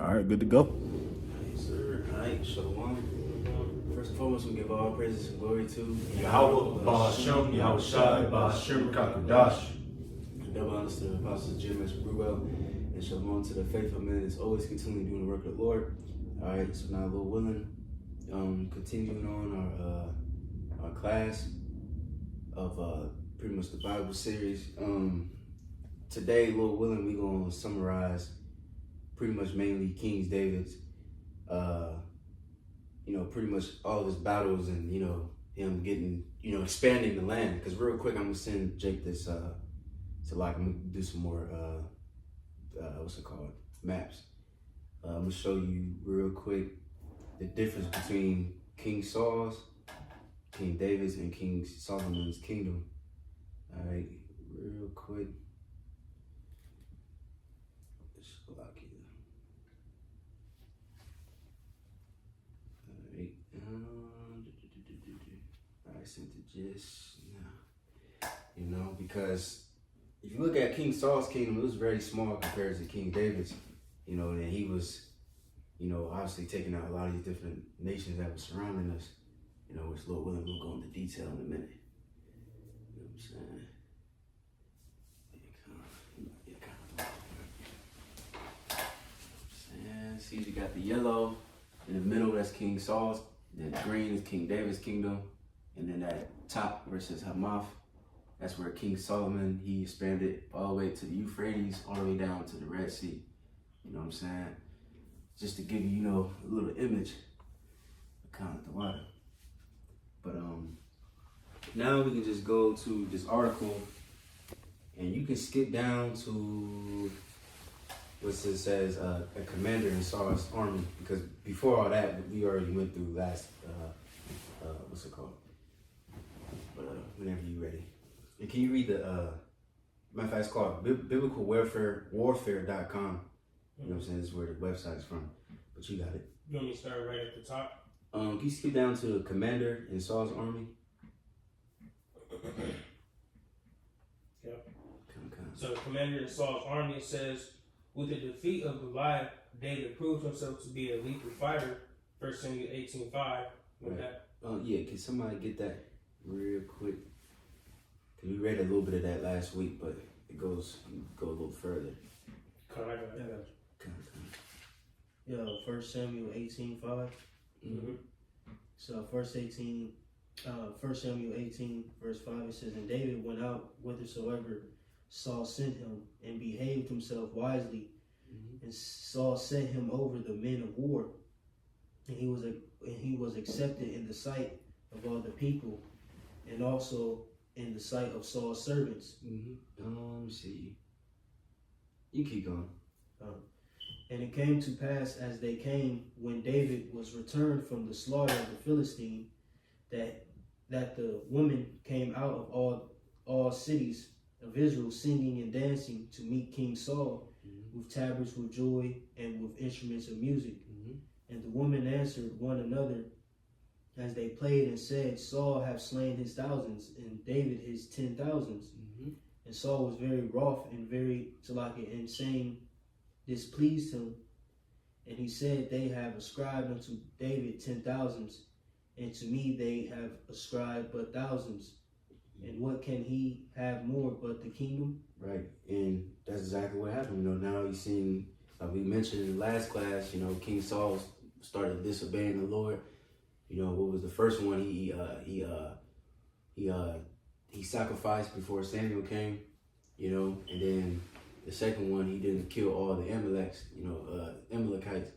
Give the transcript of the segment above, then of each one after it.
All right, good to go. Yes, sir. All right, Shalom. First and foremost, we give all praises and glory to Yahweh, Ba'ashem, Yahweh Shai, Ba'ashem, Kakudash. double honors to the apostles Jim S. Ruel, and shalom to the faithful men that's always continually doing the work of the Lord. All right, so now, Lord willing, continuing on our class of pretty much the Bible series. Today, Lord willing, we're going to summarize pretty much mainly King David's, pretty much all of his battles and, him getting, expanding the land. Because real quick, I'm going to send Jake this, I'm going to do some more, maps. I'm going to show you real quick the difference between King Saul's, King David's, and King Solomon's kingdom. All right, real quick. I sent it just now. Because if you look at King Saul's kingdom, it was very small compared to King David's, and he was, obviously taking out a lot of these different nations that were surrounding us, which Lord willing, we'll go into detail in a minute. You know what I'm saying? See, you got the yellow in the middle, that's King Saul's. Then green is King David's kingdom. And then that top where it says Hamath, that's where King Solomon, he expanded all the way to the Euphrates, all the way down to the Red Sea. You know what I'm saying? Just to give you, a little image of kind of the water. But now we can just go to this article, and you can skip down to what it says, a commander in Saul's army, because before all that, we already went through last, what's it called? But whenever you're ready. And can you read the, matter of fact, it's called biblicalwarfare.com. You know what I'm saying? This is where the website's from, but you got it. You want me to start right at the top? Can you skip down to the commander in Saul's army? Yep. Come. So the commander in Saul's army says, with the defeat of Goliath, David proved himself to be a lethal fighter. 1 Samuel 18:5. With that. Yeah, can somebody get that real quick? Because we read a little bit of that last week, but it goes a little further. Come, I got it. Come. Yo, 1 Samuel 18:5. Mm-hmm. So 1 Samuel 18, verse 5, it says, and David went out whithersoever Saul sent him, and behaved himself wisely. Mm-hmm. And Saul set him over the men of war, and he was accepted in the sight of all the people, and also in the sight of Saul's servants. Mm-hmm. See, you keep going. And it came to pass as they came, when David was returned from the slaughter of the Philistine, that the women came out of all cities of Israel, singing and dancing to meet King Saul, mm-hmm. with tabrets, with joy, and with instruments of music. Mm-hmm. And the women answered one another as they played and said, Saul hath slain his thousands, and David his 10,000s. Mm-hmm. And Saul was very wroth and very and saying displeased him. And he said, they have ascribed unto David 10,000s, and to me they have ascribed but thousands. And what can he have more but the kingdom? Right, and that's exactly what happened. Now you've seen, like we mentioned in the last class, King Saul started disobeying the Lord. What was the first one? He sacrificed before Samuel came, and then the second one, he didn't kill all the Amalekites, Amalekites,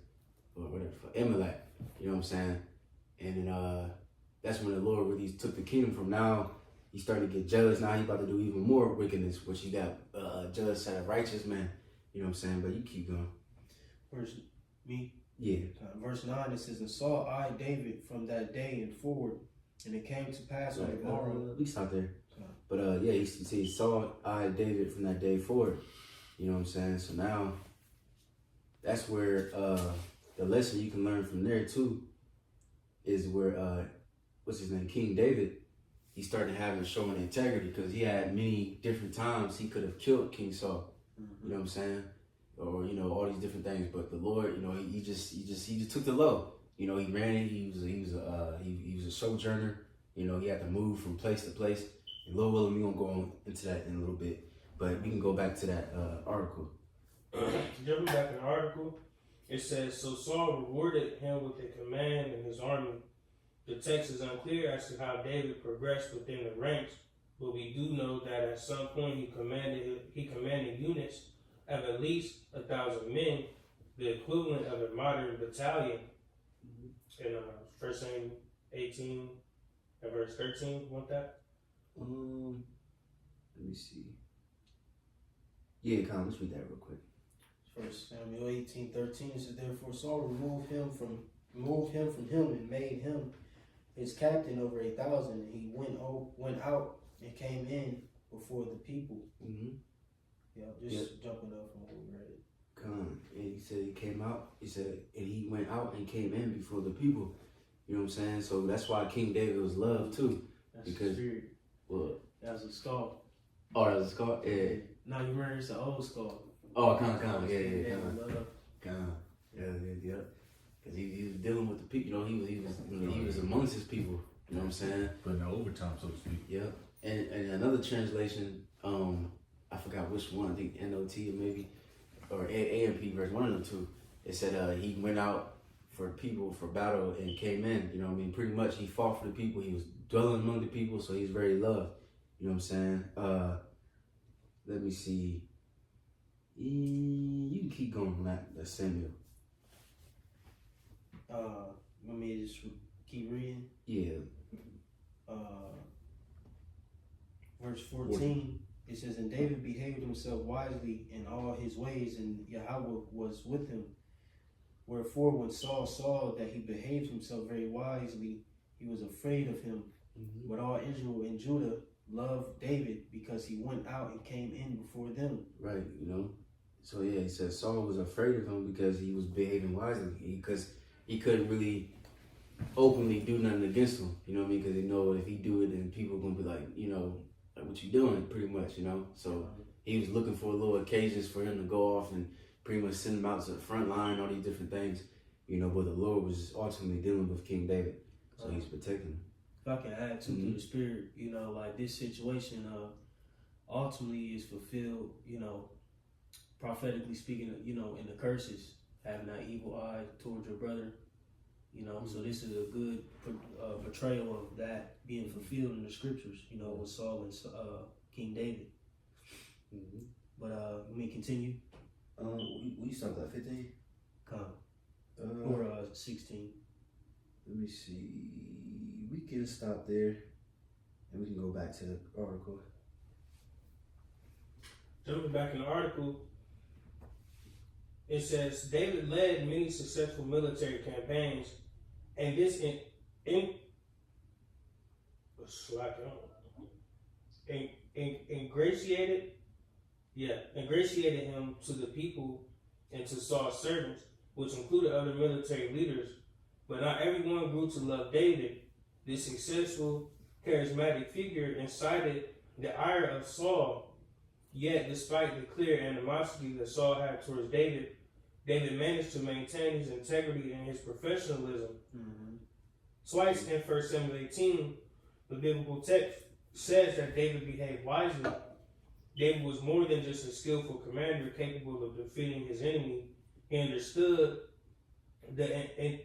or whatever, Amalek, you know what I'm saying? And then that's when the Lord really took the kingdom from. Now he started to get jealous. Now he about to do even more wickedness, which he got jealous at a righteous man, you know what I'm saying? But you keep going. Yeah. Verse 9, it says, and Saul eyed David from that day and forward, and it came to pass on the morrow. We stop there. But he Saul eyed David from that day forward. You know what I'm saying? So now, that's where the lesson you can learn from there too, is where, what's his name, King David, he started showing integrity, because he had many different times he could have killed King Saul. Mm-hmm. You know what I'm saying? or all these different things. But the Lord, he just took the low. He ran it. He was a sojourner. He had to move from place to place. And Lord willing, we're gonna go into that in a little bit. But we can go back to that article. Jumping back in the article, it says, so Saul rewarded him with a command in his army. The text is unclear as to how David progressed within the ranks, but we do know that at some point he commanded units of at least 1,000 men, the equivalent of a modern battalion. In 1 Samuel 18 and verse 13, want that? Let me see. Yeah, Colin, let's read that real quick. 1 Samuel 18:13 says, therefore Saul removed him from him and made him his captain over 1,000. And he went out and came in before the people. Yeah, just jumping up from what we read. Come, and he said he came out. He said, and he went out and came in before the people. You know what I'm saying? So that's why King David was loved too. That's Because- the spirit. What? That's a skull. Oh, that was called. Yeah. Now you remember it's an old skull. Oh, come, yeah, Love. yeah. Because he was dealing with the people. He was amongst his people. You know what I'm saying? But in the overtime, so to speak. Yep. And another translation, I forgot which one. I think NOT or maybe, or AMP version. One of them two. It said he went out for people for battle and came in. You know what I mean? Pretty much he fought for the people. He was dwelling among the people, so he's very loved. You know what I'm saying? Let me see. You can keep going from that. That's Samuel. Let me just keep reading. Yeah. Verse 14, it says, and David behaved himself wisely in all his ways, and Yahweh was with him. Wherefore, when Saul saw that he behaved himself very wisely, he was afraid of him. But all Israel and Judah loved David because he went out and came in before them. Right, So yeah, he said Saul was afraid of him because he was behaving wisely. Because he couldn't really openly do nothing against him. You know what I mean? Because they know if he do it, then people gonna be like, like what you doing, pretty much. So he was looking for little occasions for him to go off and pretty much send him out to the front line, all these different things. But the Lord was ultimately dealing with King David, so he's protecting him. If I can add to the spirit, like this situation ultimately is fulfilled, prophetically speaking, in the curses, having that evil eye towards your brother, so this is a good portrayal of that being fulfilled in the scriptures, with Saul and King David. But let me continue. We stopped at 15? Or 16. Let me see. We can stop there and we can go back to the article. Jumping back in the article, it says David led many successful military campaigns, and this ingratiated him to the people and to Saul's servants, which included other military leaders. But not everyone grew to love David. This successful, charismatic figure incited the ire of Saul. Yet, despite the clear animosity that Saul had towards David, David managed to maintain his integrity and his professionalism. Twice in 1 Samuel 18, the biblical text says that David behaved wisely. David was more than just a skillful commander capable of defeating his enemy. He understood the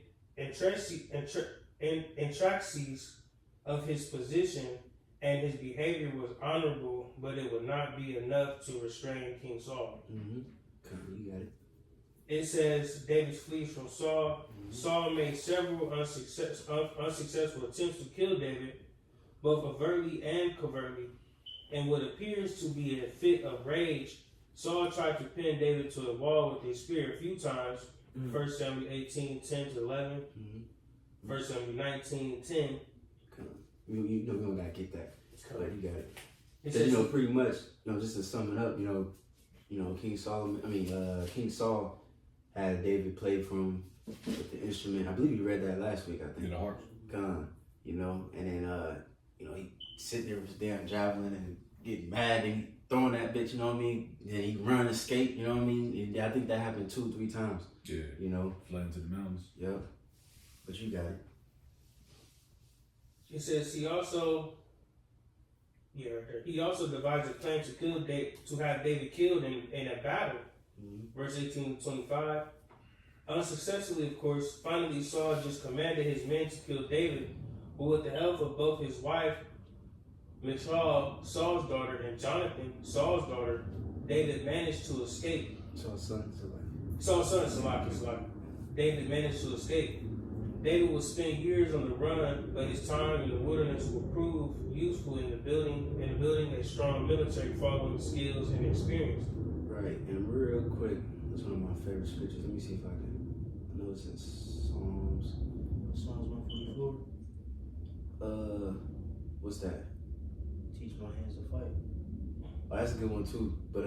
intricacies of his position, and his behavior was honorable, but it would not be enough to restrain King Saul. You got it. It says David flees from Saul. Saul made several unsuccessful attempts to kill David, both overtly and covertly. In what appears to be a fit of rage, Saul tried to pin David to a wall with a spear a few times. 1 Samuel 18:10-11. 1 Samuel 19:10. We don't gotta get that. But you got it. It So, says, pretty much, just to sum it up, King Saul had David play from with the instrument. I believe you read that last week, I think. In the harp. And then he sit there with his damn javelin and get mad, and throwing that bitch, you know what I mean? Then he run, escape, you know what I mean? And I think that happened 2-3 times, Yeah. you know? Fled into the mountains. Yep. But you got it. It says he also devised a plan to have David killed in a battle. Verse 18 to 25. Unsuccessfully, of course. Finally, Saul just commanded his men to kill David, but with the help of both his wife, Michal, Saul's daughter, and Jonathan, Saul's daughter, David managed to escape. Saul's son, Salaki. David managed to escape. David would spend years on the run, but his time in the wilderness would prove useful in building a strong military following skills and experience. Right, and real quick, that's one of my favorite scriptures. Let me see if I know it's in Psalms. Psalms 144. What's that? Teach my hands to fight. Oh, that's a good one too. But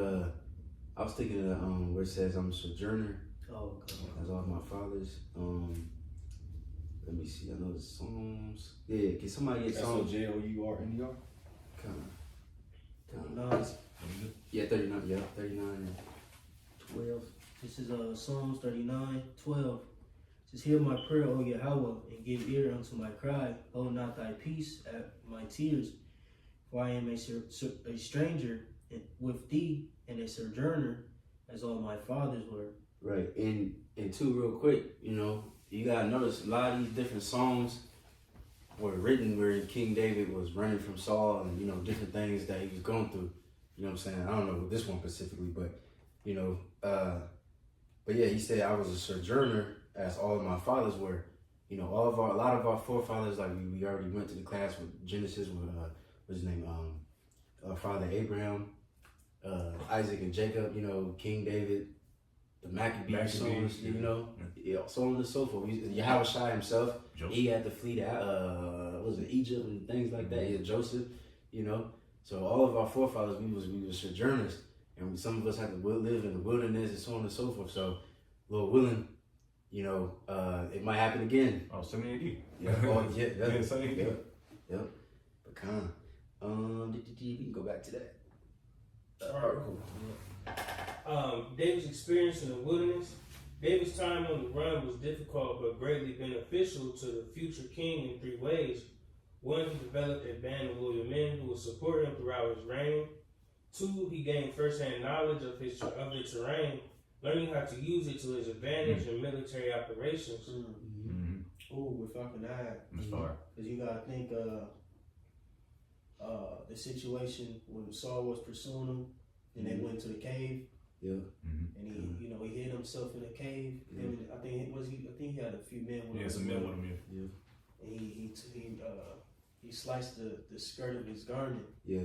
I was thinking of where it says I'm a sojourner. Oh, okay. As all my fathers. Let me see. I know the Psalms. Yeah, can somebody get Psalms? SOJOURNER? Kind. Yeah, 39. Yeah, 39 and 12. This is Psalms 39:12. It says, "Hear my prayer, O Yahweh, and give ear unto my cry. Hold not thy peace at my tears. For I am a stranger with thee, and a sojourner, as all my fathers were." Right, and two, real quick, you know, you gotta notice a lot of these different songs were written where King David was running from Saul and, you know, different things that he was going through. You know what I'm saying? I don't know this one specifically, but, you know, but yeah, he said, I was a sojourner as all of my fathers were. You know, a lot of our forefathers, like we already went to the class with Genesis with, what's his name? Father Abraham, Isaac and Jacob, you know, King David, the Maccabees, you know, so on and so forth. Yahweh Shai himself, Joseph. He had to flee to Egypt and things like that. Yeah, Joseph, you know. So all of our forefathers, we were sojourners, and some of us had to live in the wilderness and so on and so forth. So, Lord willing, you know, it might happen again. Oh, 70 AD. Yeah, 70 AD. Yep. But kind of, we can go back to that. Article. David's experience in the wilderness. David's time on the run was difficult but greatly beneficial to the future king in 3 ways. 1, he developed a band of loyal men who would support him throughout his reign. 2, he gained first-hand knowledge of the terrain, learning how to use it to his advantage in military operations. Oh, if I can add, That's fire. because you gotta think the situation when Saul was pursuing him, and they went to the cave. Yeah. And he, you know, he hid himself in a cave. And I think he had a few men with him. Yeah, some men with him. Yeah. And he sliced the skirt of his garment. Yeah.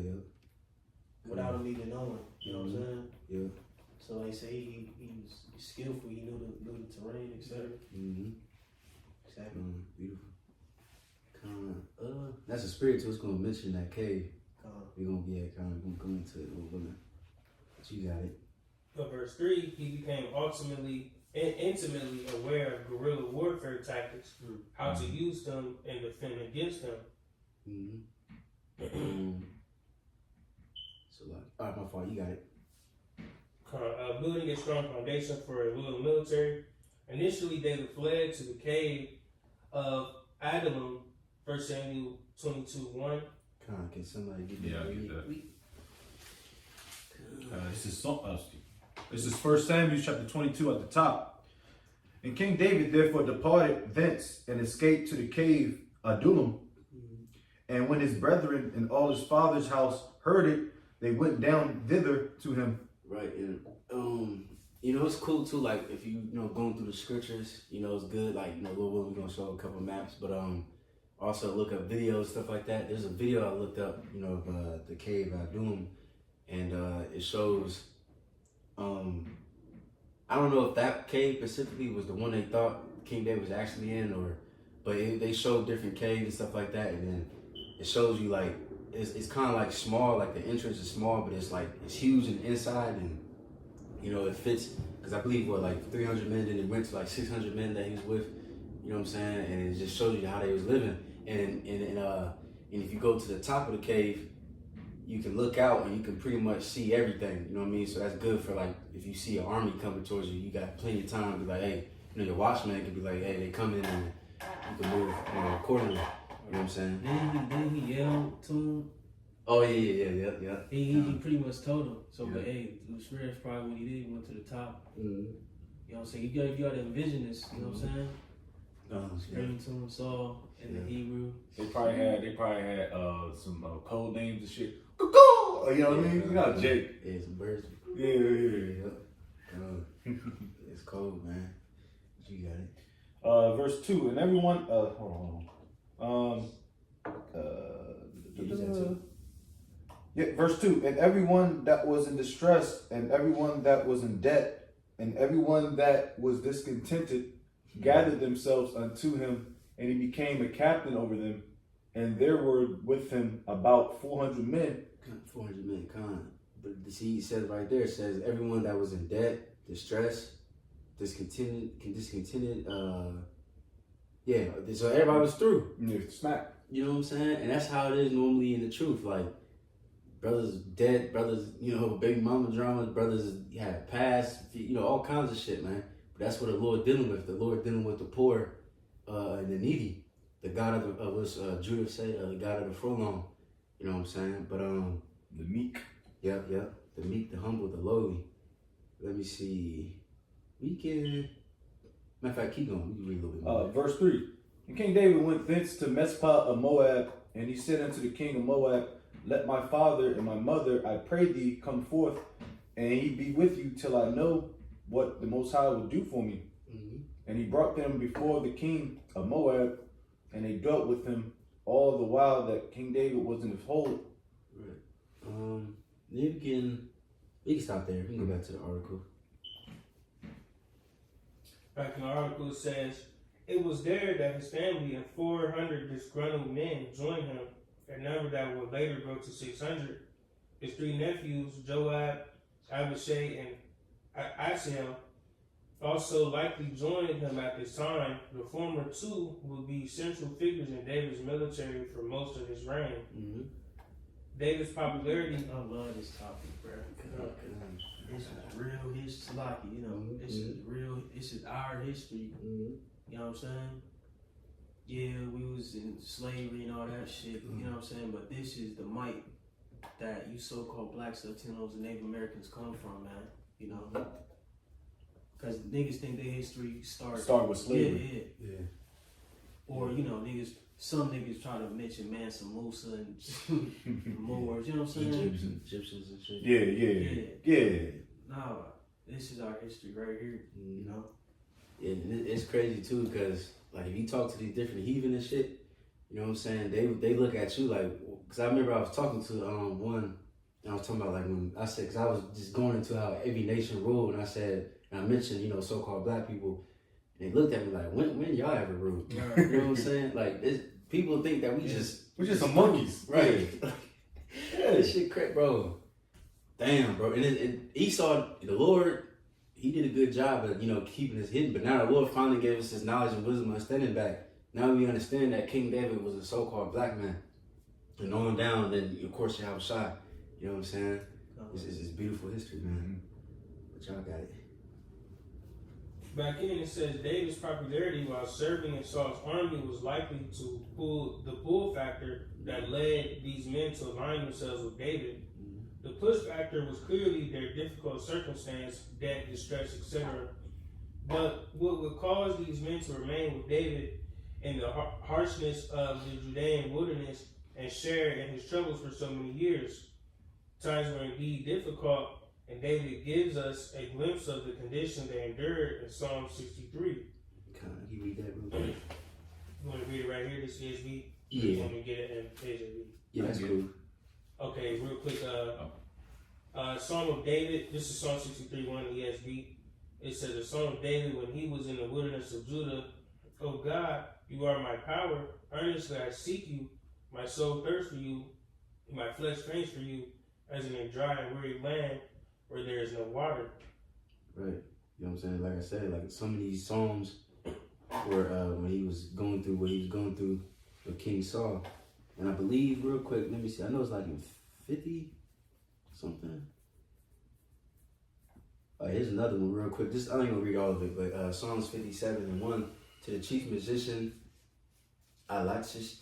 Without him even knowing. You know what I'm saying? Yeah. So they say he was skillful. He knew the terrain, etc. Exactly. Beautiful. That's a spirit too. It's gonna mention that cave. We're gonna go into it a little bit. But you got it. But verse 3, he became intimately aware of guerrilla warfare tactics, how to use them and defend against them. So like, all right, my fault. You got it. Building a strong foundation for a loyal military. Initially, David fled to the cave of Adullam, 1 Samuel 22:1. Can somebody give me Yeah, I a get that. read? This is 1 Samuel chapter 22 at the top. And King David therefore departed thence and escaped to the cave Adullam. And when his brethren and all his father's house heard it, they went down thither to him. Right, and you know, it's cool too. Like if you know going through the scriptures, you know, it's good. Like you know, we're gonna show a couple maps, but also look up videos, stuff like that. There's a video I looked up, you know, of the cave Adullam, and it shows. I don't know if that cave specifically was the one they thought King David was actually in, but they showed different caves and stuff like that, and then it shows you like it's kind of like small, like the entrance is small, but it's huge in the inside, and you know it fits because I believe like 300 men, then it went to like 600 men that he was with, you know what I'm saying, and it just shows you how they was living, and if you go to the top of the cave, you can look out and you can pretty much see everything. You know what I mean? So that's good for like if you see an army coming towards you, you got plenty of time to be like, hey, you know, your watchman can be like, hey, they coming, and you can move, you know, accordingly. You know what I'm saying? Then he yelled to him. Oh yeah. He pretty much told him. So, but hey, Luciferi's probably what he did. He went to the top. Mm-hmm. You know what I'm saying? You got to envision this. You know what I'm saying? Screaming to him, Saul in the Hebrew. They probably had some code names and shit. You know what I mean? You know Jake. Yeah, some birds. Yeah. It's cold, man. But you got it. Verse 2, and everyone, hold on. Yeah, verse 2, and everyone that was in distress, and everyone that was in debt, and everyone that was discontented, gathered themselves unto him, and he became a captain over them. And there were with him about 400 men. 400 men, But see, he says right there, it says everyone that was in debt, distress, discontented, so everybody was through. Yeah, smack. You know what I'm saying? And that's how it is normally in the truth. Like, brothers dead, brothers, you know, baby mama dramas, brothers had past, you know, all kinds of shit, man. But that's what the Lord dealing with. The Lord dealing with the poor and the needy. The God of us, Judah said, the God of the forlorn. You know what I'm saying? But the meek. Yep. The meek, the humble, the lowly. Let me see. Matter of fact, keep going. We can read a little bit more. Verse 3. And King David went thence to Mizpah of Moab, and he said unto the king of Moab, let my father and my mother, I pray thee, come forth, and he be with you till I know what the Most High will do for me. Mm-hmm. And he brought them before the king of Moab, and they dwelt with him all the while that King David was in his hold. Right. We can stop there. We can go back to the article. Back in the article, it says, it was there that his family and 400 disgruntled men joined him, a number that would later grow to 600. His 3 nephews, Joab, Abishai, and Asahel, also likely joined him at this time. The former 2 would be central figures in David's military for most of his reign. Mm-hmm. David's popularity. I love this topic, bro. This is real history, you know. This is real. This is our history. Mm-hmm. You know what I'm saying? Yeah, we was in slavery and all that shit. You know what I'm saying? But this is the might that you so-called blacks, Latinos, and Native Americans come from, man. You know, because niggas think their history started with slavery. Yeah. Or you know, some niggas try to mention Mansa Musa and Moors. You know what I'm saying? Egyptians and shit. Yeah. Nah, this is our history right here. You know. Yeah, and it's crazy too, because like if you talk to these different heathen and shit, you know what I'm saying? They look at you like, because I remember I was talking to one, and I was talking about like when I said, because I was just going into how every nation ruled, and I said, and I mentioned, you know, so-called black people, and they looked at me like, when y'all ever ruled? You know what I'm saying? Like people think that we're just some monkeys, right? Yeah, this shit crazy, bro. Damn, bro. And Esau, the Lord, he did a good job of, you know, keeping us hidden. But now the Lord finally gave us his knowledge and wisdom and understanding back. Now we understand that King David was a so-called black man. And on down, then, of course, you have a shot. You know what I'm saying? It's beautiful history, man. But y'all got it. Back in, it says David's popularity while serving in Saul's army was likely to pull the pull factor that led these men to align themselves with David. The push factor was clearly their difficult circumstance, debt, distress, etc. But what would cause these men to remain with David in the harshness of the Judean wilderness and share in his troubles for so many years? Times were indeed difficult, and David gives us a glimpse of the condition they endured in Psalm 63. Can you read that real quick? You want to read it right here, this ESV? Yeah. You want me to get it in KJV? Yeah, that's cool. Okay, real quick. Psalm of David. This is Psalm 63:1 ESV. It says, "The Psalm of David when he was in the wilderness of Judah. O God, you are my power. Earnestly I seek you. My soul thirsts for you. My flesh faints for you, as in a dry and weary land where there is no water." Right. You know what I'm saying? Like I said, like some of these psalms were when he was going through what he was going through with King Saul. And I believe, real quick, let me see. I know it's like in 50 something. Here's another one real quick. Just I ain't gonna read all of it, but Psalms 57:1 to the chief musician Alatris,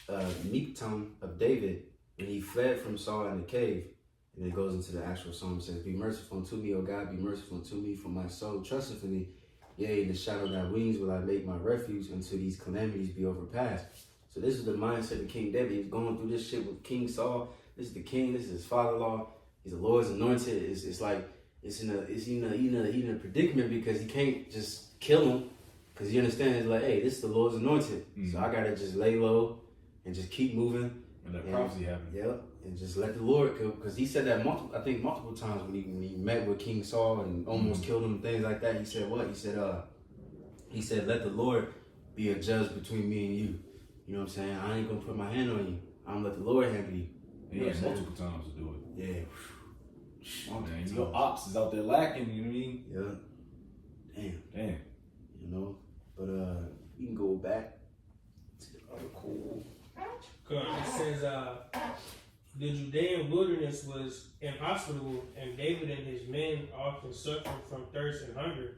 Miktam of David, when he fled from Saul in the cave. And it goes into the actual psalm. It says, "Be merciful unto me, O God, be merciful unto me, for my soul trusteth in thee. Yea, in the shadow of thy wings will I make my refuge until these calamities be overpassed." So this is the mindset of King David. He's going through this shit with King Saul. This is the king. This is his father-in-law. He's the Lord's anointed. It's like he's in a predicament because he can't just kill him because he understands it's like, hey, this is the Lord's anointed. So I gotta just lay low and just keep moving. And that prophecy happened. Yep. And just let the Lord, because he said that multiple times when he met with King Saul and almost killed him and things like that. He said what? He said, let the Lord be a judge between me and you. You know what I'm saying? I ain't gonna put my hand on you. I'm gonna let the Lord handle you. He had multiple times to do it. Yeah. Man, your ops is out there lacking, you know what I mean? Yeah. Damn. Damn. You know? But we can go back to the article. It says, the Judean wilderness was inhospitable, and David and his men often suffered from thirst and hunger.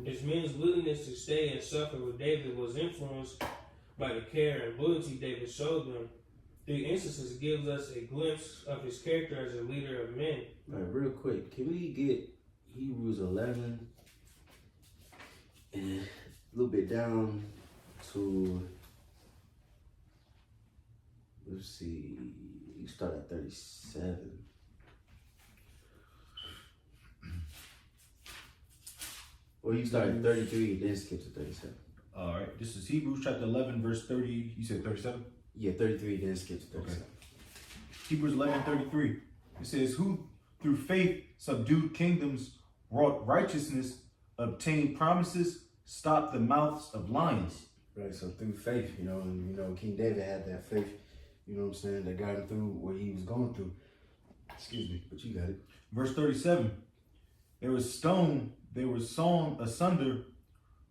His men's willingness to stay and suffer with David was influenced by the care and loyalty David showed them. Three instances gives us a glimpse of his character as a leader of men. All right, real quick, can we get Hebrews 11 and a little bit down to, let's see, you start at 37. Or you start at 33, then skip to 37. All right. This is Hebrews chapter 11, verse 30. You said 37? Yeah, 33, then skip to 37. Okay. Hebrews 11:33. It says, "Who through faith subdued kingdoms, wrought righteousness, obtained promises, stopped the mouths of lions." Right, so through faith, and King David had that faith, you know what I'm saying, that got him through what he was going through. Excuse me, but you got it. Verse 37. They were stoned, they were sawn asunder,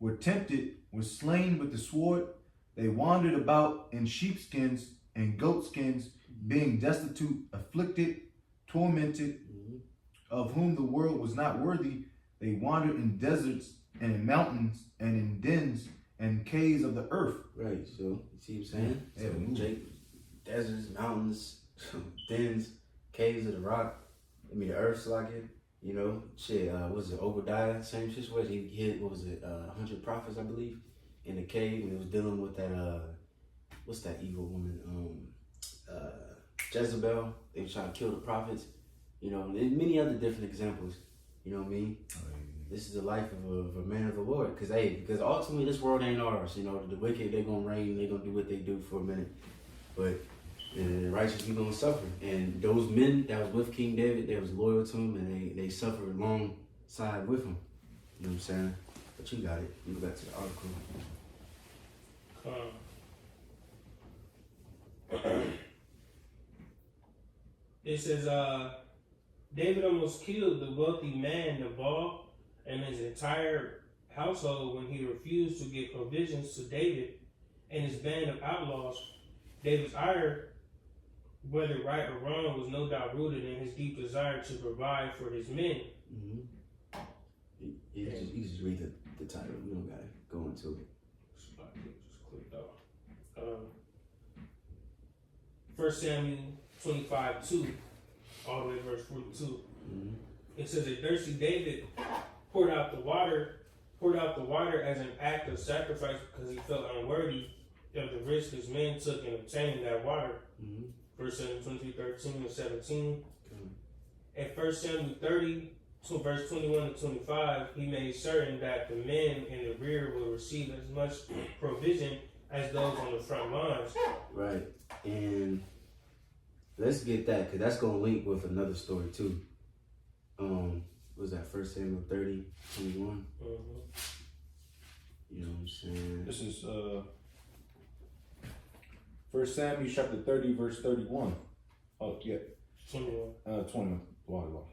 were tempted, were slain with the sword. They wandered about in sheepskins and goatskins, being destitute, afflicted, tormented, of whom the world was not worthy. They wandered in deserts and in mountains and in dens and caves of the earth. Right, so you see what I'm saying? Yeah, So Jake, deserts, mountains, dens, caves of the rock. The earth's like it. Was it Obadiah? Same situation. He hit, 100 prophets, I believe, in the cave, and he was dealing with that, what's that evil woman? Jezebel. They were trying to kill the prophets. And many other different examples. You know what I mean? This is the life of a man of the Lord. Because ultimately this world ain't ours. The wicked, they're going to reign, they're going to do what they do for a minute. But the righteous, we're going to suffer. And those men that was with King David, they was loyal to him, and they suffered alongside with him. You know what I'm saying? But you got it. You go back to the article. It says, David almost killed the wealthy man Nabal and his entire household when he refused to give provisions to David and his band of outlaws. David's ire, whether right or wrong, was no doubt rooted in his deep desire to provide for his men. You just read the title. You don't got to go into it. Just clicked off. 1 Samuel 25:2, all the way to verse 42. It says, "A thirsty David poured out the water as an act of sacrifice because he felt unworthy of the risk his men took in obtaining that water." 1 Samuel 23:13 and 17. At 1 Samuel 30, verse 21 to 25, he made certain that the men in the rear will receive as much provision as those on the front lines. Right. And let's get that, because that's going to link with another story too. What was that 1 Samuel 30, 21? You know what I'm saying? This is 1 Samuel chapter 30, verse 31. Oh, yeah. 21. 21. Wow.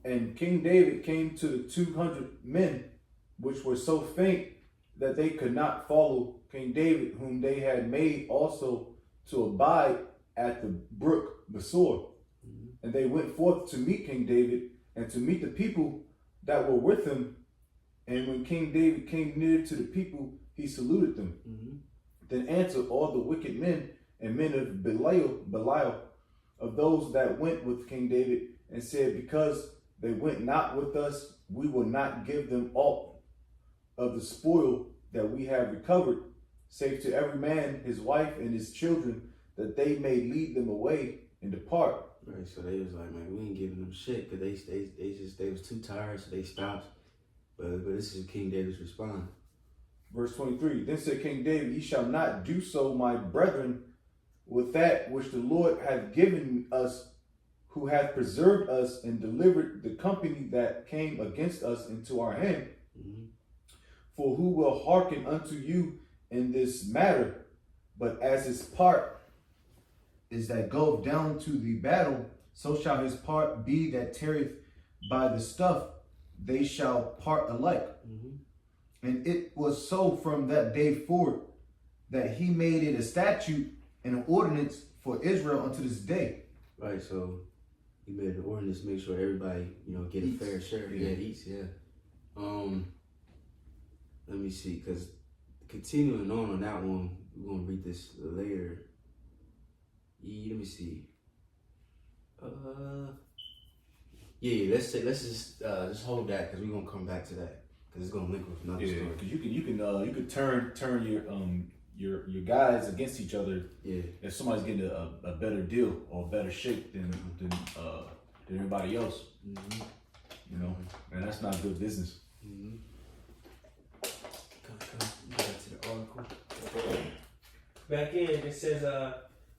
"And King David came to the 200 men, which were so faint that they could not follow King David, whom they had made also to abide at the brook Besor. And they went forth to meet King David and to meet the people that were with him. And when King David came near to the people, he saluted them. Then answered all the wicked men and men of Belial of those that went with King David, and said, because they went not with us, we will not give them aught of the spoil that we have recovered, save to every man his wife and his children, that they may lead them away and depart. Right, so they was like, man, we ain't giving them shit, because they was too tired, so they stopped. But this is King David's response. Verse 23, then said King David, ye shall not do so, my brethren, with that which the Lord hath given us, who hath preserved us and delivered the company that came against us into our hand. For who will hearken unto you in this matter? But as his part is that goeth down to the battle, so shall his part be that tarrieth by the stuff. They shall part alike. And it was so from that day forward that he made it a statute and an ordinance for Israel unto this day. Right, so he made an ordinance to make sure everybody, get a fair share. Yeah, eats, yeah. Let me see, because continuing on that one, we're gonna read this later. Yeah, let me see. Yeah, let's just hold that, because we're gonna come back to that, because it's gonna link with another story. Because you can turn your guys against each other. Yeah. If somebody's getting a better deal or a better shape than everybody else, and that's not good business. Go back to the article. Back in, it says,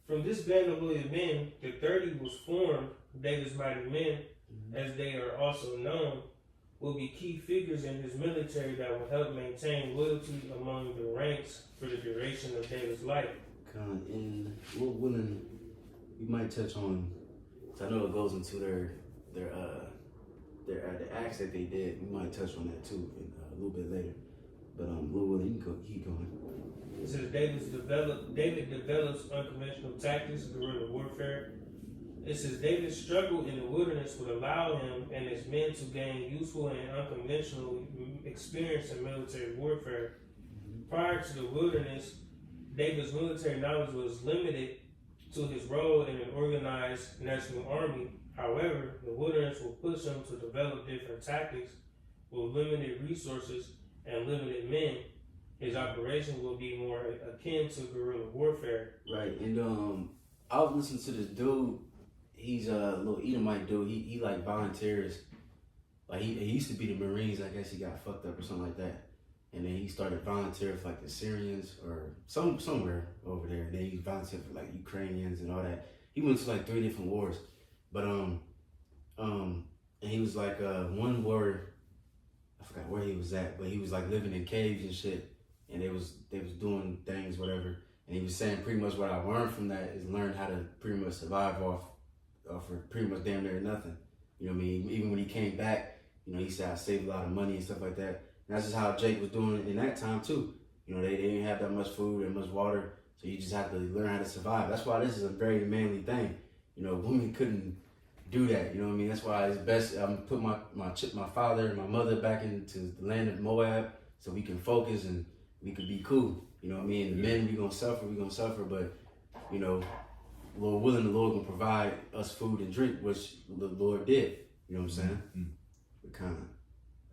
from this band of loyal men, the 30 was formed, David's mighty men, as they are also known, will be key figures in his military that will help maintain loyalty among the ranks for the duration of David's life. And we're willing, we might touch on, I know it goes into the acts that they did. We might touch on that too a little bit later. But we're willing, you can keep going. It says David develops unconventional tactics, guerrilla warfare. It says David's struggle in the wilderness would allow him and his men to gain useful and unconventional experience in military warfare. Prior to the wilderness, David's military knowledge was limited to his role in an organized national army. However, the wilderness will push him to develop different tactics with limited resources and limited men. His operation will be more akin to guerrilla warfare. Right, and I was listening to this dude. He's a little Edomite dude. He like volunteers. Like he used to be the Marines. I guess he got fucked up or something like that. And then he started volunteering for like the Syrians or somewhere over there. And then he volunteered for like Ukrainians and all that. He went to like 3 different wars. But and he was like one war, I forgot where he was at, but he was like living in caves and shit. And they was doing things, whatever. And he was saying pretty much what I learned from that is learn how to pretty much survive off for pretty much damn near nothing. You know what I mean? Even when he came back, he said I saved a lot of money and stuff like that. And that's just how Jake was doing in that time too. They didn't have that much food and much water, so you just have to learn how to survive. That's why this is a very manly thing. Women couldn't do that. You know what I mean? That's why it's best put my father and my mother back into the land of Moab so we can focus and we could be cool. You know what I mean? The men, we gonna suffer, but Lord willing, the Lord gonna provide us food and drink, which the Lord did. You know what I'm saying? But kind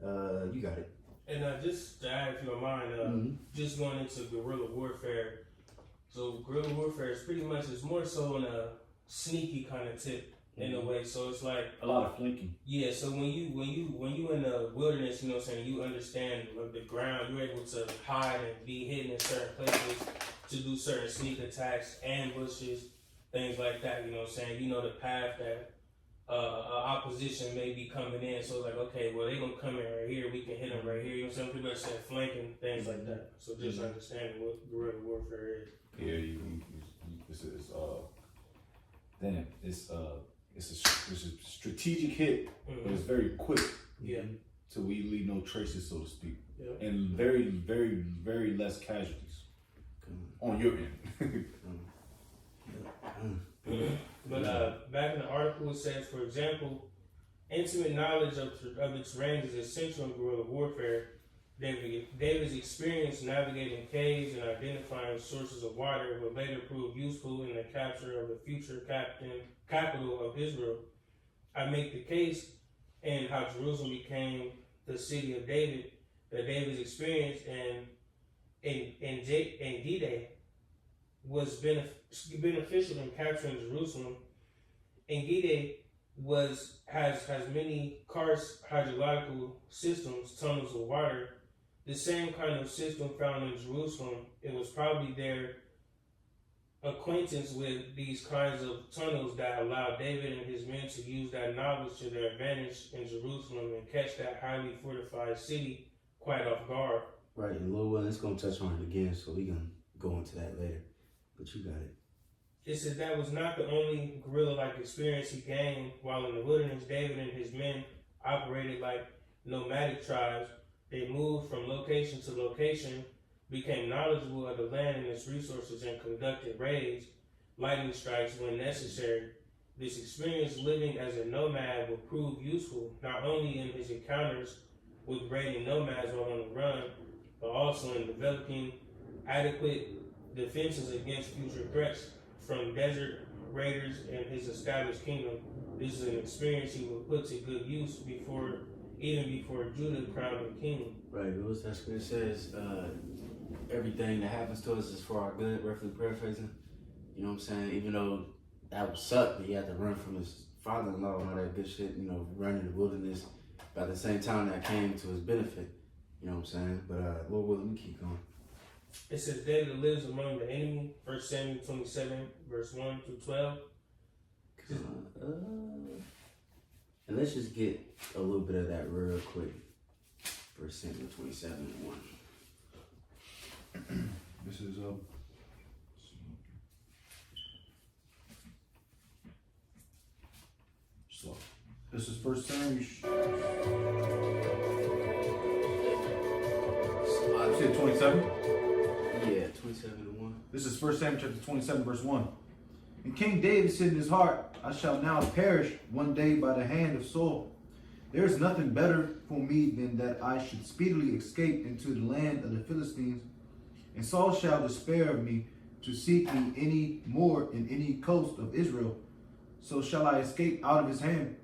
of, you got it. And just to add, if you don't mind, just going into guerrilla warfare. So guerrilla warfare is pretty much, it's more so on a sneaky kind of tip in a way. So it's like a lot of flanking. Yeah. So when you in the wilderness, you understand the ground. You're able to hide and be hidden in certain places to do certain sneak attacks, ambushes, things like that. You know what I'm saying? You know the path that opposition may be coming in. So it's like, okay, well, they gonna come in right here. We can hit them right here. You know what I'm saying? People are saying flanking, things like that. So just understanding what guerrilla warfare is. Yeah, it's a strategic hit, but it's very quick. Yeah. So we leave no traces, so to speak, and very, very, very less casualties on your end. But back in the article, it says, for example, intimate knowledge of its range is essential in guerrilla warfare. David's experience navigating caves and identifying sources of water would later prove useful in the capture of the future capital of Israel. I make the case in how Jerusalem became the city of David, that David's experience in D-Day was beneficial in capturing Jerusalem. Engide has many karst hydrological systems, tunnels of water, the same kind of system found in Jerusalem. It was probably their acquaintance with these kinds of tunnels that allowed David and his men to use that knowledge to their advantage in Jerusalem and catch that highly fortified city quite off guard. Right, and Lord willing, it's going to touch on it again, so we're going to go into that later. But you got it. It says that was not the only guerrilla-like experience he gained while in the wilderness. David and his men operated like nomadic tribes. They moved from location to location, became knowledgeable of the land and its resources, and conducted raids, lightning strikes when necessary. This experience living as a nomad will prove useful not only in his encounters with raiding nomads while on the run, but also in developing adequate defenses against future threats from desert raiders and his established kingdom. This is an experience he will put to good use even before Judah crowned him king. Right, that's what it says. Everything that happens to us is for our good, roughly paraphrasing. You know what I'm saying? Even though that would suck that he had to run from his father-in-law and all that good shit, running the wilderness. But at the same time, that came to his benefit. You know what I'm saying? But Lord willing, we keep going. It says David lives among the enemy, 1 Samuel 27, verse 1 through 12. And let's just get a little bit of that real quick. 1 Samuel 27 and 1. This is slow. This is First Samuel. You said 27? Yeah, 27 and 1. This is 1 Samuel chapter 27, verse 1. And King David said in his heart, I shall now perish one day by the hand of Saul. There is nothing better for me than that I should speedily escape into the land of the Philistines. And Saul shall despair of me to seek me any more in any coast of Israel. So shall I escape out of his hand.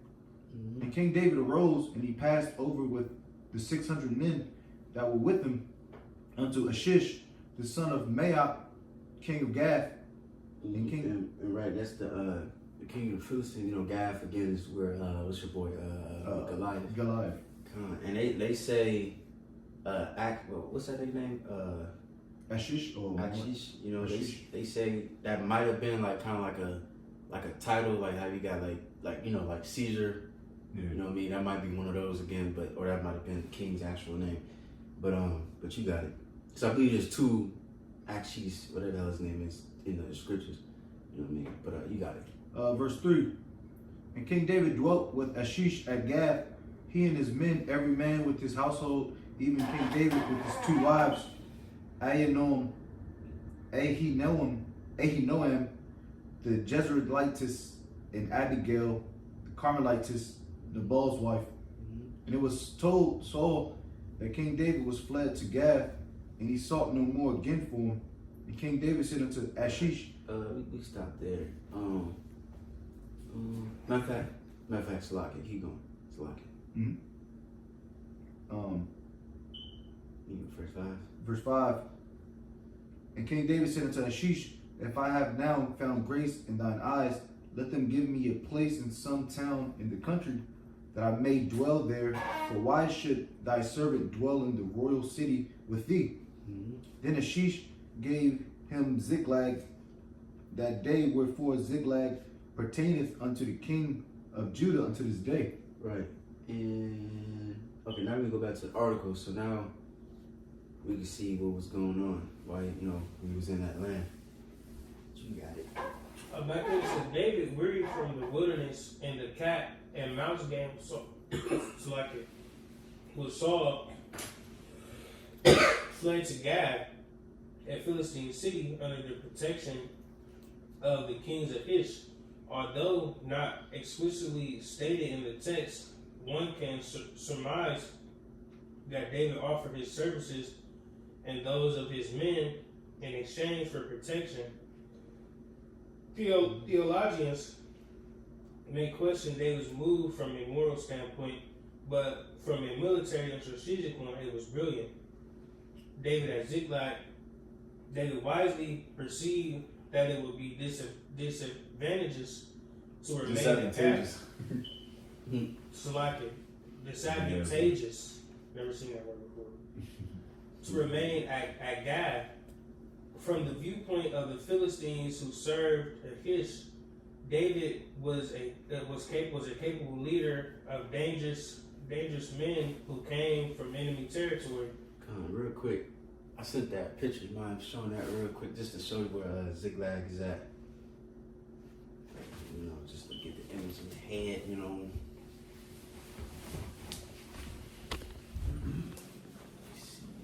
And King David arose, and he passed over with the 600 men that were with him unto Achish, the son of Maoch, king of Gath. And right, that's the king of the Philistines. Gath again is where what's your boy Goliath. And they say what's that nigga name? Ashish or Achish. Ashish. They say that might have been like kind of like a title, like how you got like Caesar. Yeah. You know what I mean? That might be one of those again, or that might have been the king's actual name. But you got it. So I believe there's two Achish, whatever the hell his name is, in the scriptures. You know what I mean? But you got it. Verse 3. And King David dwelt with Ashish at Gath, he and his men, every man with his household, even King David with his two wives, Ahinoam, the Jezreelitess, and Abigail, the Carmelitess, Nabal's wife. And it was told Saul that King David was fled to Gath, and he sought no more again for him. And King David said unto Ashish, we stopped there. Matter of fact, Salaki, keep going. Salaki. Verse 5. Verse 5. And King David said unto Ashish, if I have now found grace in thine eyes, let them give me a place in some town in the country, that I may dwell there. For why should thy servant dwell in the royal city with thee? Then Ashish gave him Ziklag that day, wherefore Ziklag pertaineth unto the king of Judah unto this day. Right. And okay, now we go back to the article. So now we can see what was going on while we was in that land. You got it. Back then it says David wearied from the wilderness and the cat and mouse game, so like it was Saul fled to Gath, a Philistine city, under the protection of the kings of Ish. Although not explicitly stated in the text, one can surmise that David offered his services and those of his men in exchange for protection. Theologians may question David's move from a moral standpoint, but from a military and strategic one, it was brilliant. David at Ziklag, David wisely perceived that it would be disadvantageous to remain Disadvantageous. disadvantageous. Never seen that word before. To remain at Gath. From the viewpoint of the Philistines who served Achish, David was a capable leader of dangerous men who came from enemy territory. Come on, real quick. I sent that picture. You mind showing that real quick just to show you where Ziklag is at? You know, just to get the image in the head, you know.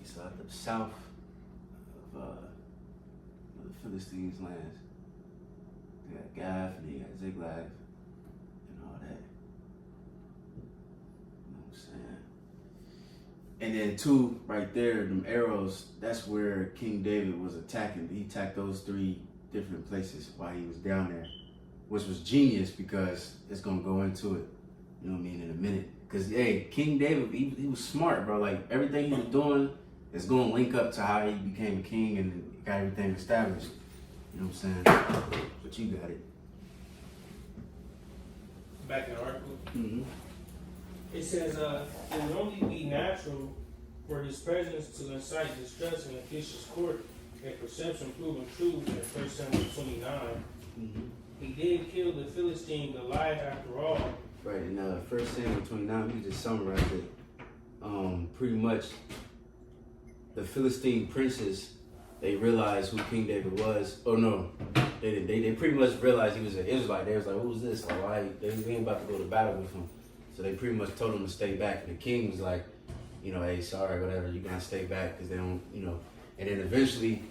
It's like the south of the Philistines' lands. They got Gath and they got Ziklag and all that. You know what I'm saying? And then two, right there, them arrows, that's where King David was attacking. He attacked those three different places while he was down there, which was genius because it's gonna go into it, you know what I mean, in a minute. Cause hey, King David, he was smart, bro. Like everything he was doing is gonna link up to how he became a king and got everything established. You know what I'm saying? But you got it. Back in the article. Mm-hmm. It says, it would only be natural for his presence to incite distrust in Achish's court, a perception proven true in 1 Samuel 29. Mm-hmm. He did kill the Philistine Goliath after all. Right, in 1 Samuel 29, we just summarized it. Pretty much, the Philistine princes, they realized who King David was. Oh no, they didn't. They pretty much realized he was an Israelite. They was like, who's this? Like, why? They ain't about to go to battle with him. So they pretty much told him to stay back. And the king was like, you know, hey, sorry, whatever, you gotta stay back because they don't, you know. And then eventually,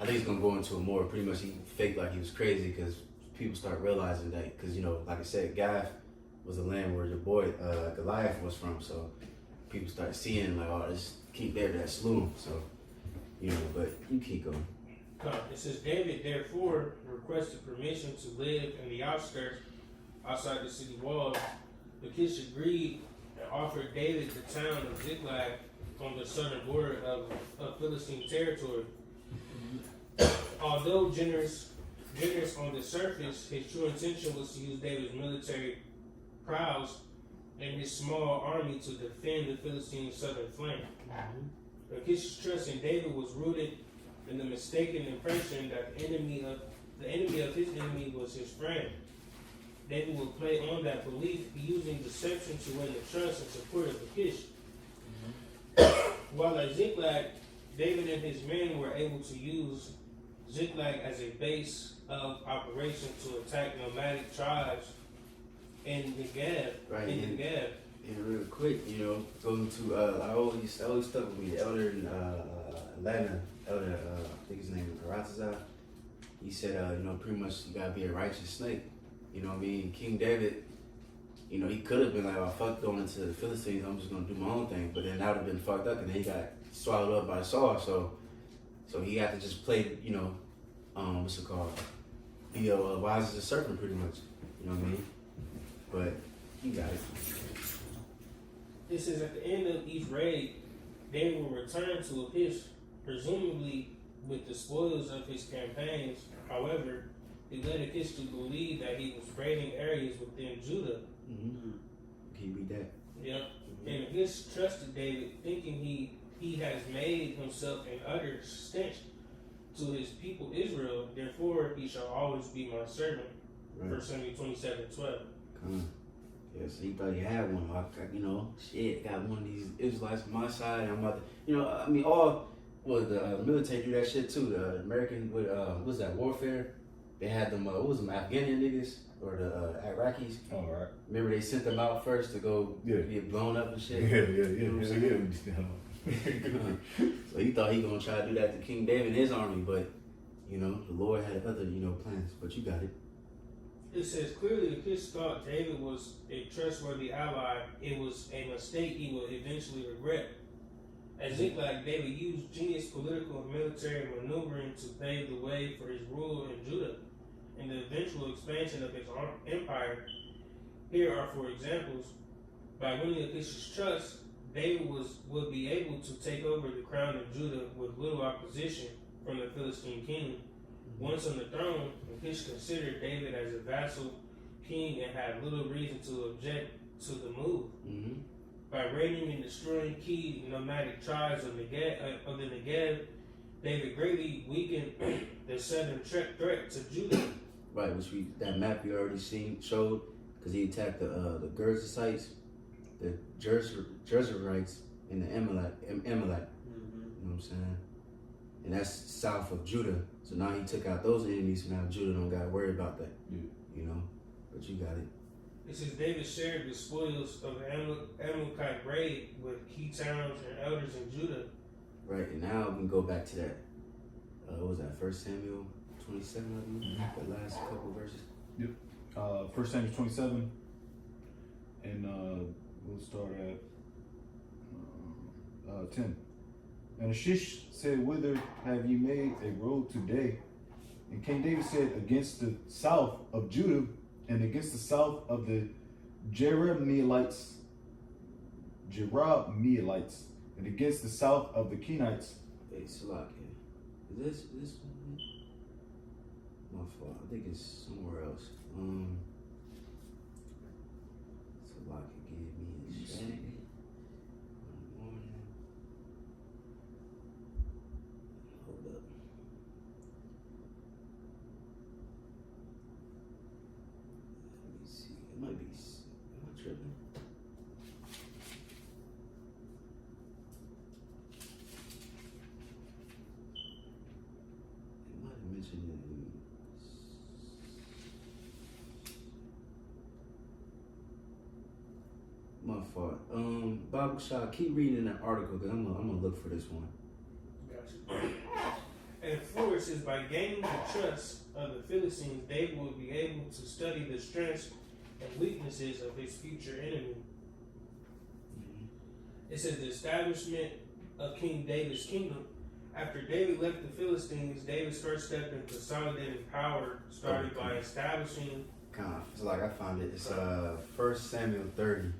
I think it's gonna go into a more, pretty much he faked like he was crazy because people start realizing that, because, you know, like I said, Gath was the land where your boy Goliath was from. So people start seeing like, oh, this King David that slew him. So, you know, but you keep going. It says, David therefore requested permission to live in the outskirts outside the city walls. Achish agreed and offered David the town of Ziklag on the southern border of Philistine territory. Although generous on the surface, his true intention was to use David's military prowess and his small army to defend the Philistine southern flank. Achish's trust in David was rooted in the mistaken impression that the enemy of his enemy was his friend. David would play on that belief, using deception to win the trust and support of Achish. While at Ziklag, David and his men were able to use Ziklag as a base of operation to attack nomadic tribes in the Negev. Right. In the Negev. And real quick, you know, going to I always stuck with me. The elder in Atlanta, elder I think his name is Aratazah. He said, you know, pretty much you gotta be a righteous snake. You know what I mean? King David, you know, he could have been like, oh, fuck going into the Philistines, I'm just gonna do my own thing. But then that would have been fucked up, and then he got swallowed up by Saul. So he had to just play, you know, what's it called? Be wise as a serpent, pretty much. You know what I mean? But you got it. It says at the end of each raid, David will return to Achish, presumably with the spoils of his campaigns. However, it led Achish to believe that he was raiding areas within Judah. Mm-hmm. Can you read that? Yep. And Achish trusted David, thinking he has made himself an utter stench to his people Israel. Therefore, he shall always be my servant. Right. 1 Samuel 27:12. Come on. Yeah, so he thought he had one. You know, shit, got one of these Israelites on my side. I'm about to, you know, I mean, the military do that shit too. The American with, what's that, warfare? They had them, what was them, Afghani niggas or the Iraqis? All right. Remember they sent them out first to go get blown up and shit? Yeah. So he thought he gonna try to do that to King David and his army, but you know, the Lord had other, you know, plans, but you got it. It says clearly if Kish thought David was a trustworthy ally, it was a mistake he would eventually regret. At Ziklag, David used genius political and military maneuvering to pave the way for his rule in Judah and the eventual expansion of his empire. Here are four examples. By winning Akish's trust, David would be able to take over the crown of Judah with little opposition from the Philistine king. Once on the throne, Achish considered David as a vassal king and had little reason to object to the move. Mm-hmm. By raiding and destroying key nomadic tribes of the Negev, David greatly weakened the southern threat to Judah. Right, that map we already showed, because he attacked the Gerzeyites, the Jerzerites, and the Amalek. You know what I'm saying? And that's south of Judah. So now he took out those enemies, so now Judah don't got to worry about that. You know? But you got it. It says David shared the spoils of the Amalekite raid with key towns and elders in Judah. Right, and now we can go back to that, what was that, 1 Samuel 27, I believe? The last couple verses. 1 Samuel 27, and we'll start at 10. And Achish said, "Whither have you made a road today?" And King David said, "Against the south of Judah, and against the south of the Jerahmeelites, and against the south of the Kenites." Hey, Salak, is this one? My fault. I think it's somewhere else. Salak gave me a shag. Hold up. Let me see. It might be. Am I tripping? It might have mentioned it in. My fault. Bob Shaw, keep reading that article because I'm gonna look for this one. Gotcha. And four, it says, by gaining the trust of the Philistines, David will be able to study the strengths and weaknesses of his future enemy. It says the establishment of King David's kingdom. After David left the Philistines, David's first step in consolidating power started by establishing. It's like I found it. It's 1 Samuel 30.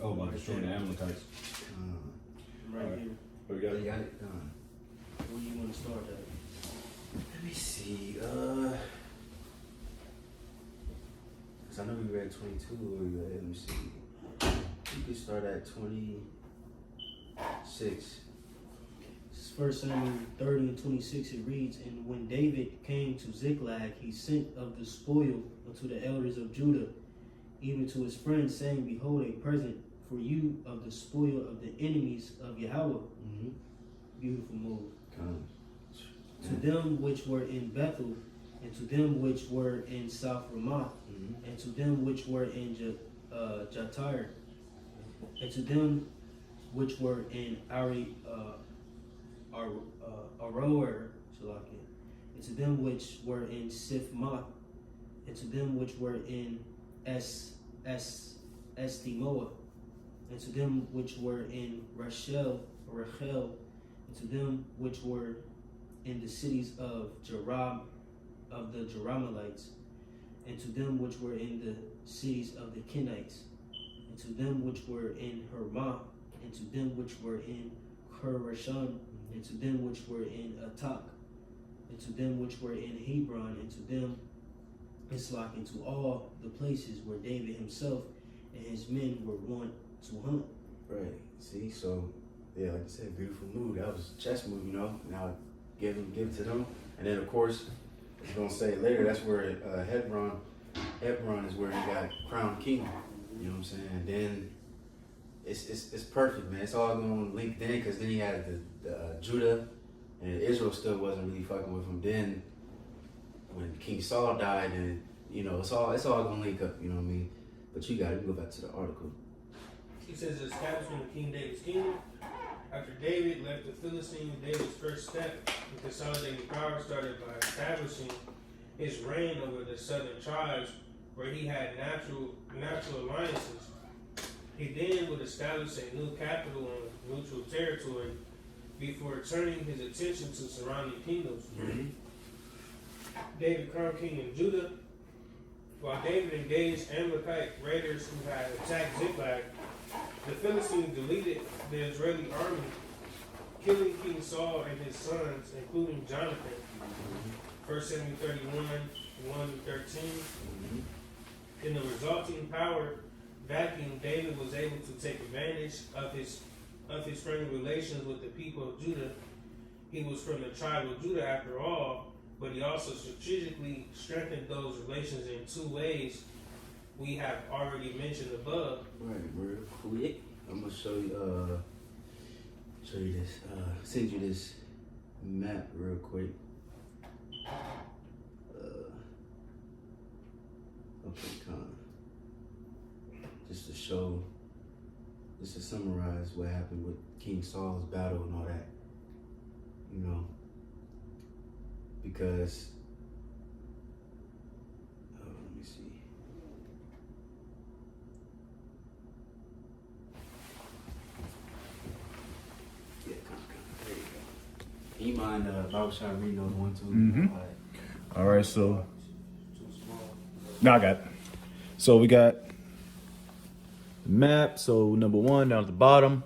Oh, about destroying the Amalekites. Right Alright. here. What we got? You got it done. Where you want to start at? Let me see. Cause I know we read 22. Let me see. You can start at 26. This is 1 Samuel 30 and 26. It reads, "And when David came to Ziklag, he sent of the spoil unto the elders of Judah, even to his friends, saying, Behold, a present for you of the spoil of the enemies of Yahweh." Mm-hmm. Beautiful move. Come. To them which were in Bethel, and to them which were in South Ramoth, Mm-hmm. and to them which were in Jatir, and to them which were in Aroer, and to them which were in Sifmoth, and to them which were in Estimoa, and to them which were in Rachel, and to them which were in the cities of the Jerahmeelites, and to them which were in the cities of the Kenites, and to them which were in Hermah, and to them which were in Kerashon, and to them which were in Atak, and to them which were in Hebron, and to them Islak, and to all the places where David himself and his men were wont to hunt. Right. See, so yeah, like I said, beautiful move. That was a chess move, you know. Now give it to them, and then of course, as we're gonna say later, that's where Hebron is where he got crowned king. You know what I'm saying? And then it's perfect, man. It's all gonna link then, because then he had the Judah, and Israel still wasn't really fucking with him. Then when King Saul died, and you know, it's all gonna link up. You know what I mean? But you got to go back to the article. He says the establishment of King David's kingdom. After David left the Philistines, David's first step in consolidating power started by establishing his reign over the southern tribes where he had natural alliances. He then would establish a new capital on neutral territory before turning his attention to surrounding kingdoms. David crowned king in Judah. While David engaged Amalekite raiders who had attacked Ziklag, the Philistines deleted the Israeli army, killing King Saul and his sons, including Jonathan. 1 Samuel 31, 1-13. In the resulting power vacuum, David was able to take advantage of his friendly relations with the people of Judah. He was from the tribe of Judah after all, but he also strategically strengthened those relations in two ways we have already mentioned above. Right, real quick. I'm gonna show you this. Send you this map real quick. Okay, just to summarize what happened with King Saul's battle and all that. You know, because let me see. Yeah, there you go. Can you mind Bible shot reading those 1, 2? Mhm. All right, so Too small. now I got it. So we got the map. So number 1 down at the bottom,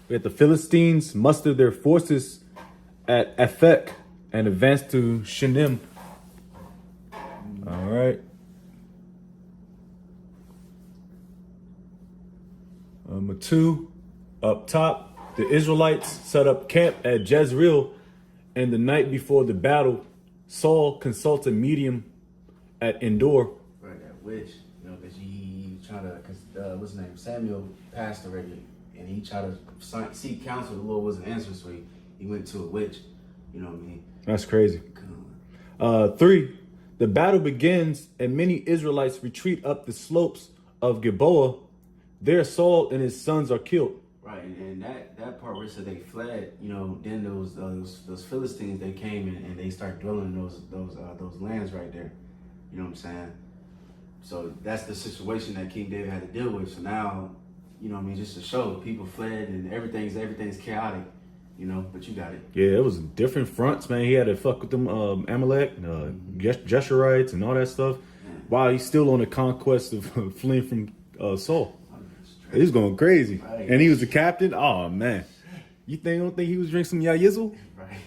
we got the Philistines mustered their forces at Aphek and advanced to Shunem. All right. Number 2, up top, the Israelites set up camp at Jezreel, and the night before the battle, Saul consulted medium at Endor. Right, that witch, you know, because he tried to, what's his name? Samuel passed already, and he tried to seek counsel. The Lord wasn't answering, so he went to a witch. You know what I mean? That's crazy. 3, the battle begins, and many Israelites retreat up the slopes of Gilboa. There, Saul and his sons are killed. Right, and that part where it said they fled, you know, then those Philistines, they came and they started dwelling in those lands right there. You know what I'm saying? So that's the situation that King David had to deal with. So now, you know what I mean, just to show people fled and everything's chaotic, you know, but you got it. Yeah, it was different fronts, man. He had to fuck with them Amalek, Jeshurites, and all that stuff. While he's still on the conquest of fleeing from Saul. He's going crazy. Right. And he was the captain. Oh, man. You don't think he was drinking some Yayizzle? Right.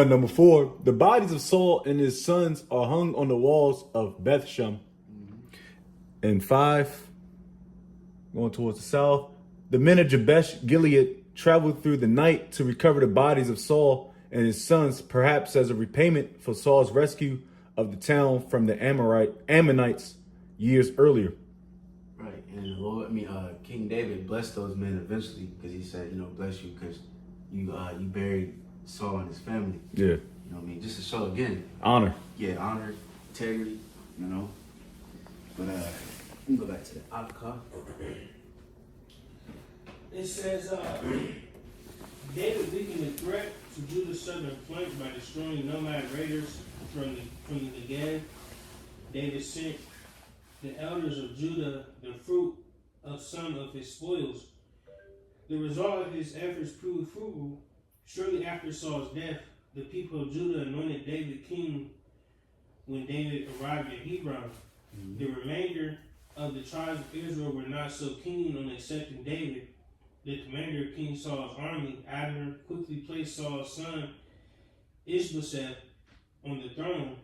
Number 4, the bodies of Saul and his sons are hung on the walls of Bethshem. And 5, going towards the south, the men of Jabesh Gilead traveled through the night to recover the bodies of Saul and his sons, perhaps as a repayment for Saul's rescue of the town from the Ammonites years earlier. Right, and the Lord, King David blessed those men eventually because he said, you know, bless you because you buried Saul and his family. Yeah. You know what I mean? Just to show again. Honor. Yeah, honor, integrity, you know. But let me go back to the Akha. It says, David weakened the threat to Judah's southern flank by destroying nomad raiders from the Negev. David sent the elders of Judah the fruit of some of his spoils. The result of his efforts proved fruitful. Shortly after Saul's death, the people of Judah anointed David king when David arrived at Hebron. The remainder of the tribes of Israel were not so keen on accepting David. The commander of King Saul's army, Abner, quickly placed Saul's son Ishbosheth on the throne.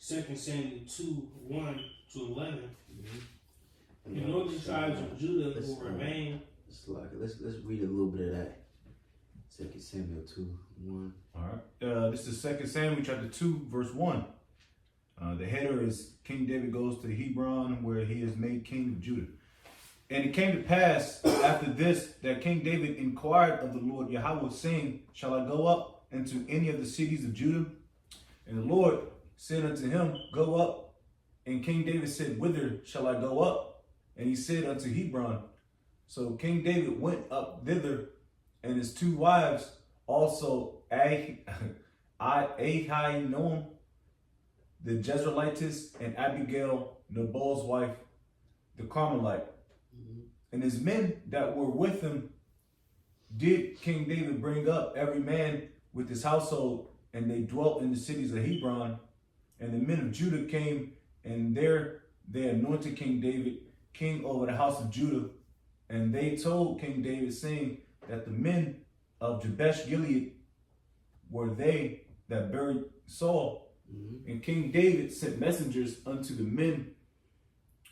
2 Samuel 2:1-11. The northern tribes of Judah will remain. Let's read a little bit of that. 2 Samuel 2:1. All right. This is 2 Samuel chapter 2, verse 1. The header is King David goes to Hebron where he is made king of Judah. And it came to pass after this that King David inquired of the Lord Yahweh, saying, shall I go up into any of the cities of Judah? And the Lord said unto him, go up. And King David said, whither shall I go up? And he said unto Hebron. So King David went up thither and his 2 wives, also Ahinoam, the Jezreelitess, and Abigail, Nabal's wife, the Carmelite. And his men that were with him did King David bring up, every man with his household, and they dwelt in the cities of Hebron. And the men of Judah came, and there they anointed King David king over the house of Judah. And they told King David, saying that the men of Jabesh Gilead were they that buried Saul. And King David sent messengers unto the men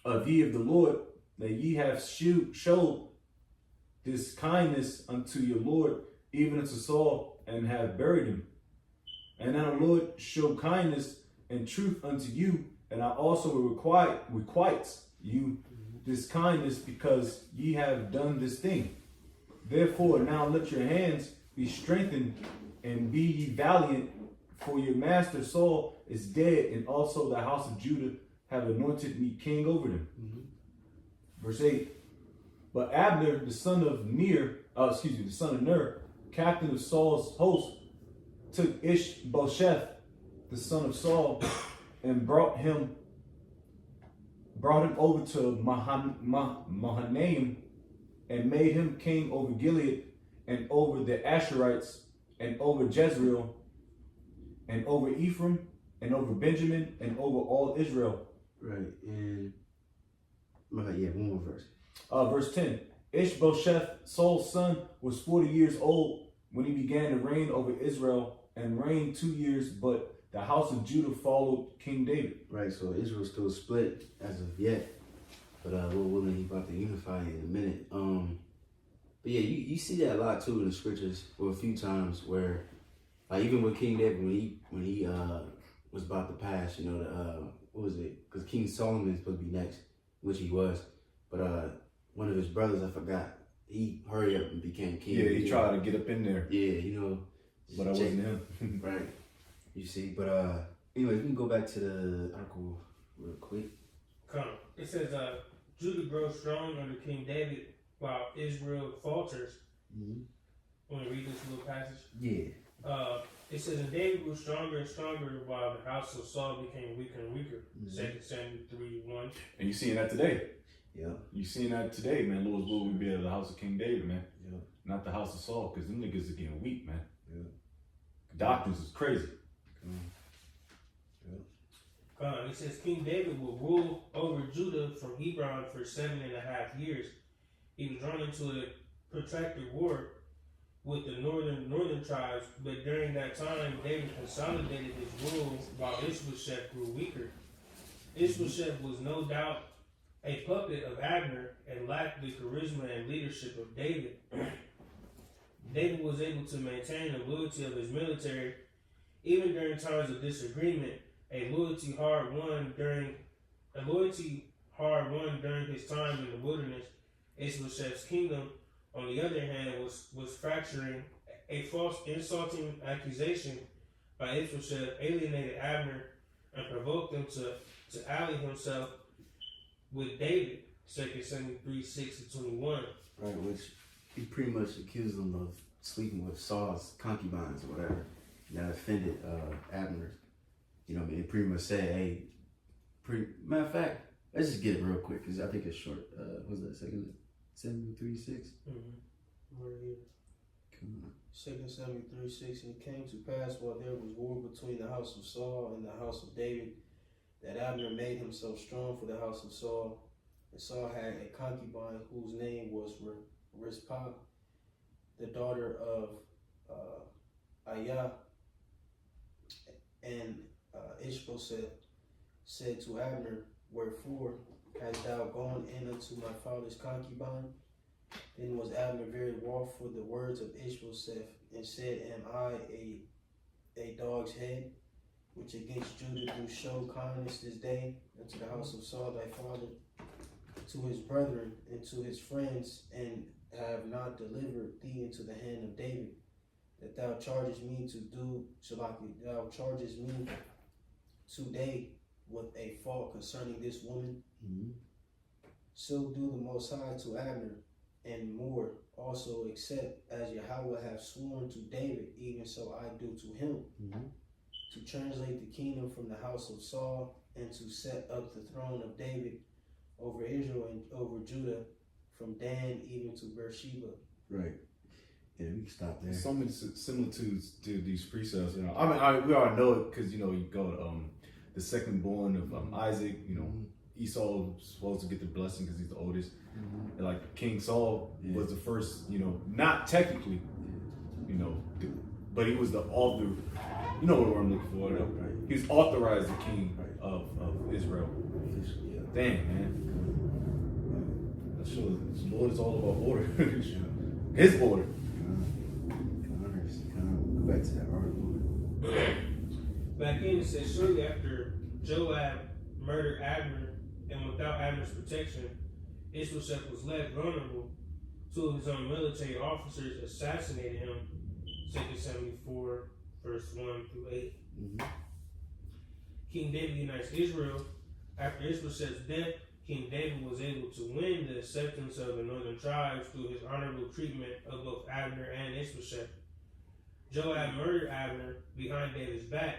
of ye of the Lord, that ye have showed this kindness unto your Lord, even unto Saul, and have buried him. And now the Lord show kindness and truth unto you, and I also requite you this kindness, because ye have done this thing. Therefore now let your hands be strengthened, and be ye valiant, for your master Saul is dead, and also the house of Judah have anointed me king over them. Verse 8. But Abner, the son of Ner, captain of Saul's host, took Ishbosheth, the son of Saul, and brought him over to Mahanaim, and made him king over Gilead, and over the Asherites, and over Jezreel, and over Ephraim, and over Benjamin, and over all Israel. Right, and one more verse. Verse 10. Ishbosheth, Saul's son, was 40 years old when he began to reign over Israel, and reigned 2 years, but the house of Judah followed King David. Right, so Israel's still split as of yet, but Lord willing, He about to unify in a minute. But yeah, you see that a lot too in the scriptures, or a few times where, like even with King David, when he was about to pass, what was it? Because King Solomon is supposed to be next, which he was, but one of his brothers, I forgot, he hurried up and became king. Yeah, he tried to get up in there. Yeah, but it wasn't him. Right. You see, but anyway, we can go back to the article real quick. Come. It says, Judah grows strong under King David, while Israel falters. Want to read this little passage? Yeah. It says, and David grew stronger and stronger, while the house of Saul became weaker and weaker. 2 Samuel 3:1. And you seeing that today. Yeah. You seeing that today, man. Lord's will we be at the house of King David, man. Yeah. Not the house of Saul, because them niggas are getting weak, man. Yeah. Doctrines is crazy. It says King David will rule over Judah from Hebron for 7.5 years. He was drawn into a protracted war with the northern tribes, but during that time David consolidated his rule while Ishbosheth grew weaker. Ishbosheth was no doubt a puppet of Abner and lacked the charisma and leadership of David. David was able to maintain the loyalty of his military even during times of disagreement. A loyalty hard won during his time in the wilderness. Ishbosheth's kingdom, on the other hand, was fracturing. A false insulting accusation by Ishbosheth alienated Abner and provoked him to ally himself with David. 2 Samuel 3:6-21. Right, which he pretty much accused him of sleeping with Saul's concubines or whatever. And that offended Abner. It pretty much said, hey, matter of fact, let's just get it real quick, because I think it's short. What was that, 2 Samuel 3:6? Right here. Come on. 2 Samuel 3:6. And it came to pass, while there was war between the house of Saul and the house of David, that Abner made himself strong for the house of Saul. And Saul had a concubine whose name was Rizpah, the daughter of Aiah. And Ishbosheth said to Abner, wherefore hast thou gone in unto my father's concubine? Then was Abner very wroth for the words of Ishbosheth, and said, am I a dog's head, which against Judah do show kindness this day unto the house of Saul thy father, to his brethren and to his friends, and have not delivered thee into the hand of David, that thou chargest me to do, thou chargest me today with a fault concerning this woman? So do the Most High to Abner, and more also accept as Yahweh have sworn to David, even so I do to him, to translate the kingdom from the house of Saul, and to set up the throne of David over Israel and over Judah, from Dan even to Beersheba. Right. Yeah, we can stop there. So many similitudes to these precepts. You know, we already know it because you go to the second born of Isaac. You know, Esau was supposed to get the blessing because he's the oldest. And like King Saul was the first. You know, not technically. You know, but he was the author. You know what I'm looking for. Right. He was authorized the king of Israel. Yeah. Dang, man. That shows the Lord is all about order. His order. Go back to that article. Back in, it says, shortly after Joab murdered Abner, and without Abner's protection, Ishbosheth was left vulnerable. Two of his own military officers assassinated him. 2 Samuel 4, verse 1 through 8. King David unites Israel. After Ishbosheth's death, King David was able to win the acceptance of the northern tribes through his honorable treatment of both Abner and Ishbosheth. Joab murdered Abner behind David's back.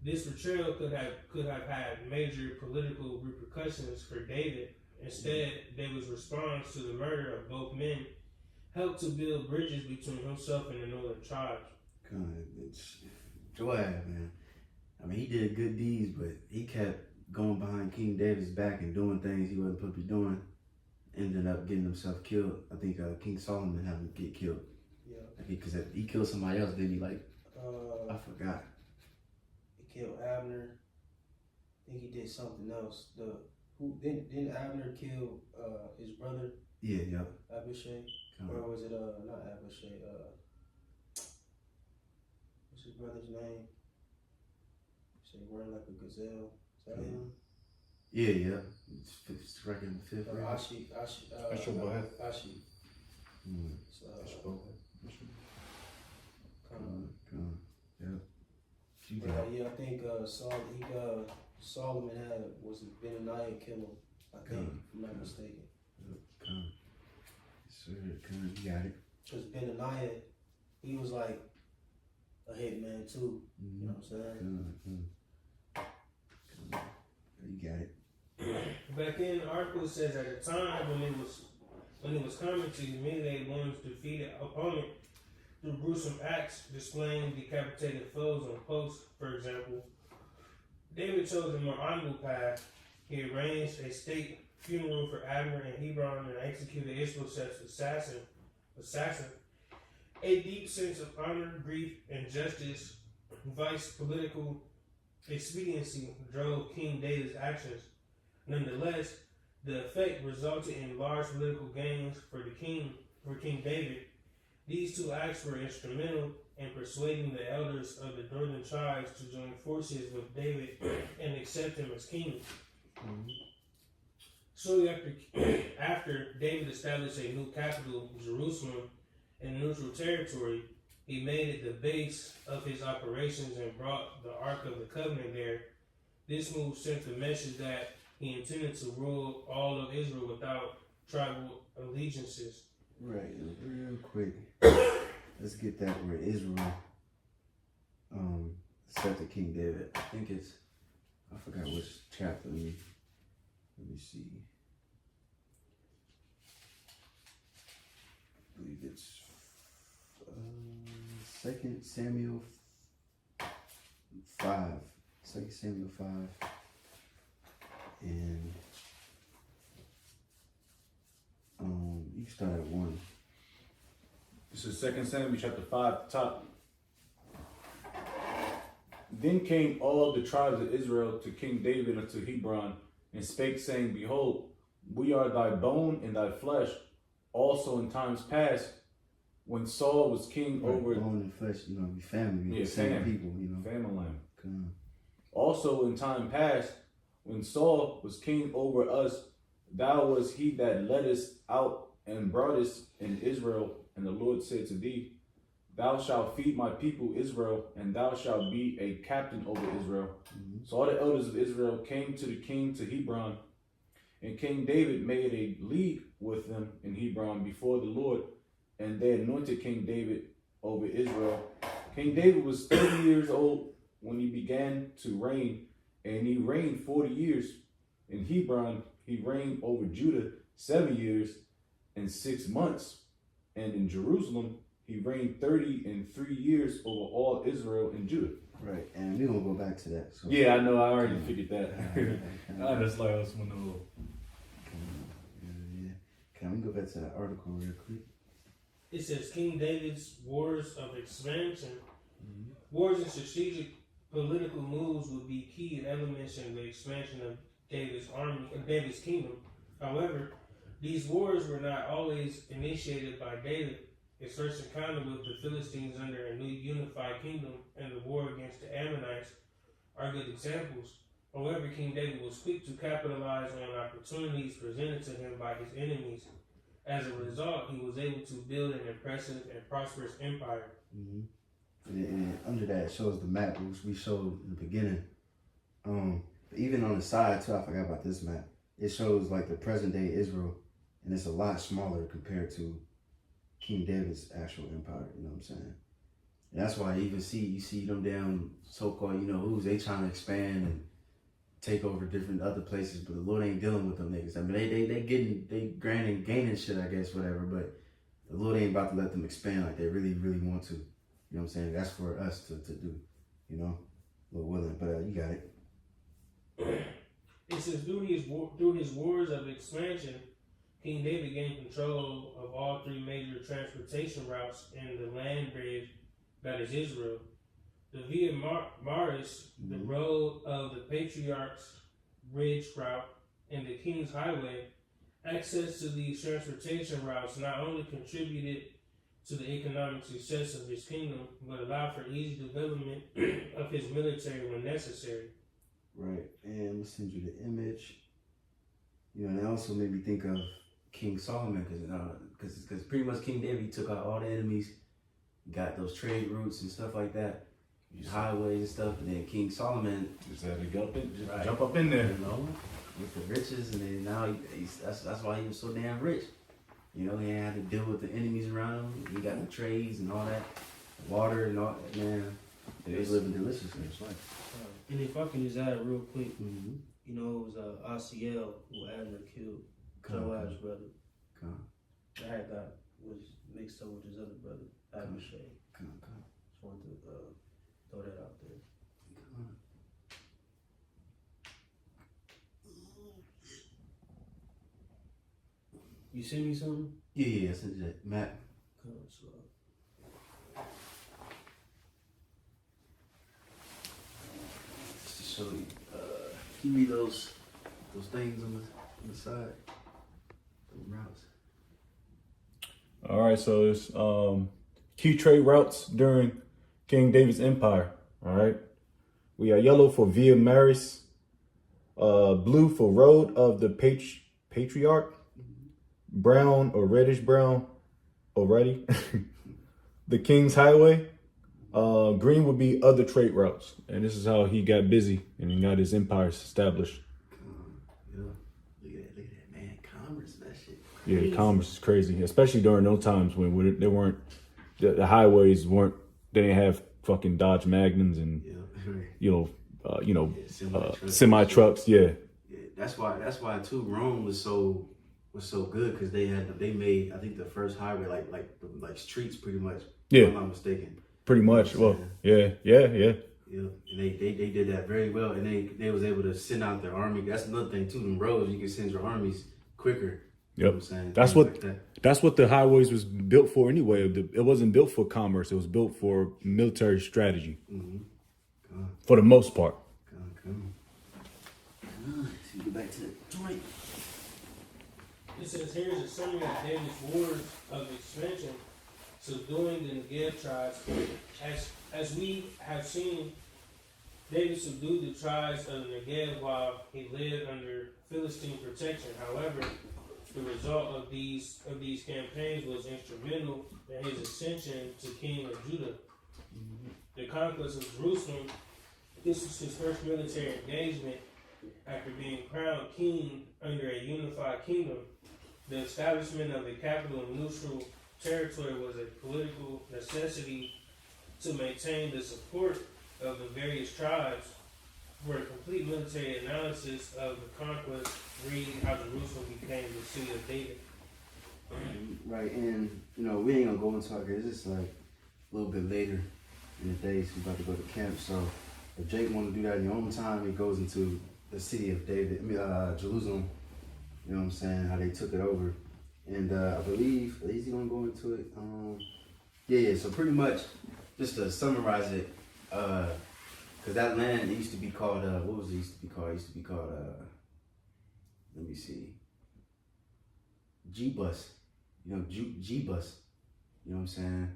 This betrayal could have had major political repercussions for David. Instead, David's response to the murder of both men helped to build bridges between himself and the northern tribes. It's Joab, man. I mean, he did good deeds, but he kept going behind King David's back and doing things he wasn't supposed to be doing. Ended up getting himself killed. I think King Solomon had him get killed. Yeah. Because he killed somebody else, didn't he? I forgot. He killed Abner. I think he did something else. Didn't Abner kill his brother? Yeah. Abishai? Or was it not Abishai? What's his brother's name? Say run like a gazelle. Is that him? Yeah. It's reckon the fifth grade. Ashi. Yeah, I think Solomon was Benaniah kill him. I think, if I'm not mistaken. You got it. Because Benaniah, he was like a hitman too. You know what I'm saying? You got it. Back in the article, it says at the time when it was common to humiliate one's defeated opponent through gruesome acts, displaying decapitated foes on posts, for example, David chose a more honorable path. He arranged a state funeral for Abner in Hebron and executed Ishbosheth's assassin. A deep sense of honor, grief, and justice, vice political expediency drove King David's actions. Nonetheless, the effect resulted in large political gains for King David. These two acts were instrumental in persuading the elders of the northern tribes to join forces with David and accept him as king. Shortly after David established a new capital, Jerusalem, in neutral territory, he made it the base of his operations and brought the Ark of the Covenant there. This move sent the message that he intended to rule all of Israel without tribal allegiances. Right, real quick. Let's get that where Israel accepted King David. I think I forgot which chapter. Let me see. I believe it's 2 Samuel 5. 2 Samuel 5. And you start at 1. This is 2 Samuel chapter 5, top. Then came all the tribes of Israel to King David unto Hebron, and spake, saying, Behold, we are thy bone and thy flesh. Also in times past, when Saul was king over bone and flesh, we family, yeah, same fam, people, family lamb. Also in time past, when Saul was king over us, thou was he that led us out and brought us in Israel. And the Lord said to thee, Thou shalt feed my people Israel, and thou shalt be a captain over Israel. So all the elders of Israel came to the king to Hebron, and King David made a league with them in Hebron before the Lord, and they anointed King David over Israel. King David was 30 years old when he began to reign, and he reigned 40 years. In Hebron, he reigned over Judah 7 years and 6 months. And in Jerusalem, he reigned 33 years over all Israel and Judah. Right, and we're gonna go back to that. So. Yeah, I know. I already figured that. I just like us one of Yeah. Can we go back to that article real quick? It says King David's wars of expansion. Wars and strategic political moves would be key elements in the expansion of David's army and David's kingdom. However, these wars were not always initiated by David. His first encounter with the Philistines under a new unified kingdom and the war against the Ammonites are good examples. However, King David was quick to capitalize on opportunities presented to him by his enemies. As a result, he was able to build an impressive and prosperous empire. Mm-hmm. And under that, it shows the map, which we showed in the beginning. But even on the side, too, I forgot about this map. It shows like the present day Israel, and it's a lot smaller compared to King David's actual empire, you know what I'm saying? And that's why you see them damn so-called, they trying to expand and take over different other places, but the Lord ain't dealing with them niggas. I mean, they gaining shit, I guess, whatever, but the Lord ain't about to let them expand like they really, really want to. You know what I'm saying? That's for us to do, Lord willing, but you got it. It says, through his wars of expansion, King David gained control of all three major transportation routes in the land bridge that is Israel. The Via Maris, the road of the Patriarch's Ridge route, and the King's Highway. Access to these transportation routes not only contributed to the economic success of his kingdom, but allowed for easy development of his military when necessary. Right, and I'm gonna send you the image. And it also made me think of King Solomon, because pretty much King David took out all the enemies, got those trade routes and stuff like that, highways and stuff, and then King Solomon just had to jump up right. in there, with the riches, and then now that's why he was so damn rich. He ain't had to deal with the enemies around him. He got the trades and all that, water and all that. Man, they was living delicious life. And if I can just add real quick, Mm-hmm. it was Asiel who Abner killed Joab's brother. That guy was mixed up with his other brother, Abishai. Just wanted to throw that out there. You send me something? Yeah, I sent you that map. So, Just to show you. Give me those things on the side. Those routes. All right, so it's key trade routes during King David's empire. All right, we are yellow for Via Maris, blue for Road of the Patriarch, brown or reddish brown already, the King's Highway. Green would be other trade routes, and this is how he got busy and he got his empire established. Look at that, man. Commerce, that shit. Yeah, commerce is crazy, especially during those times when they weren't, the highways weren't, they didn't have fucking Dodge Magnums and semi trucks. Yeah, that's why too. Rome was so good because they made I think the first highway like streets pretty much. Yeah, if I'm not mistaken. Pretty much. Well, yeah. Yeah, and they did that very well, and they was able to send out their army. That's another thing too. Them roads, you can send your armies quicker. Yep. You know what I'm saying? That's what the highways was built for anyway. It wasn't built for commerce. It was built for military strategy. Mm-hmm. For the most part. Come on. So get back to the joint. It says here is a summary of David's wars of expansion, subduing the Negev tribes. As we have seen, David subdued the tribes of the Negev while he lived under Philistine protection. However, the result of these campaigns was instrumental in his ascension to king of Judah. The conquest of Jerusalem, this was his first military engagement after being crowned king under a unified kingdom. The establishment of the capital neutral territory was a political necessity to maintain the support of the various tribes. For a complete military analysis of the conquest, read how Jerusalem became the city of David. Right, and we ain't gonna go into it. It's just like a little bit later in the day, so we about to go to camp. So if Jake want to do that in your own time, he goes into the city of David, Jerusalem. You know what I'm saying? How they took it over, and I believe is he gonna go into it? Yeah. So pretty much, just to summarize it, because that land it used to be called what was it used to be called? It used to be called let me see, Jebus. Jebus. You know what I'm saying?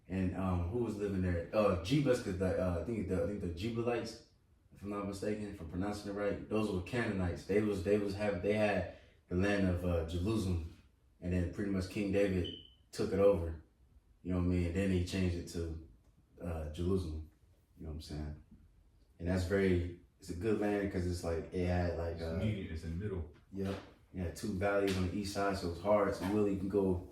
And who was living there? Jebus, because I think the Jebusites, if I'm not mistaken, if I'm pronouncing it right, those were Canaanites. They had the land of Jerusalem, and then pretty much King David took it over. You know what I mean? And then he changed it to Jerusalem. You know what I'm saying? And it's a good land because it's like it had like it's in the middle. Yep. Yeah, 2 valleys on the east side, so it's hard. So really, you can go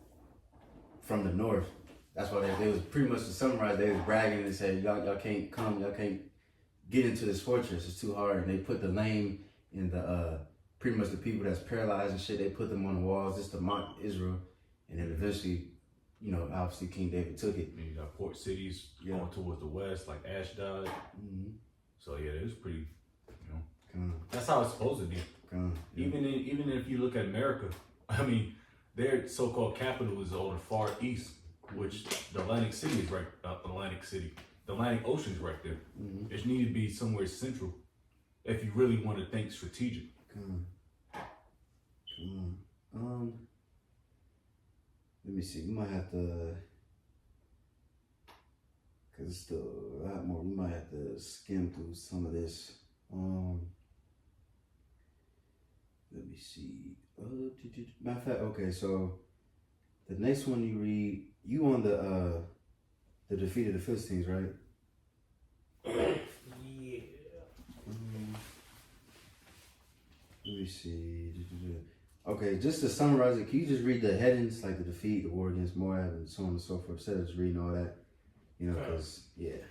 from the north. That's why they was pretty much to summarize. They was bragging and said, "Y'all can't come. Y'all can't get into this fortress. It's too hard." And they put the lame and the pretty much the people that's paralyzed and shit. They put them on the walls just to mock Israel. And then eventually, obviously King David took it. And you got port cities going towards the west, like Ashdod. Mm-hmm. So yeah, it was pretty. That's how it's supposed to be. Even if you look at America, I mean, their so-called capital is on the far east, which the Atlantic City is right. The Atlantic Ocean is right there. Mm-hmm. It needs to be somewhere central, if you really want to think strategic. Let me see. We might have to, cause it's still a lot more. We might have to skim through some of this. Let me see. Matter of fact, okay. So the next one you read, you on the defeat of the Philistines, right? Yeah. Let me see. Okay, just to summarize it, can you just read the headings, like the defeat, the war against Moab, and so on and so forth, instead of just reading all that? Because, yeah.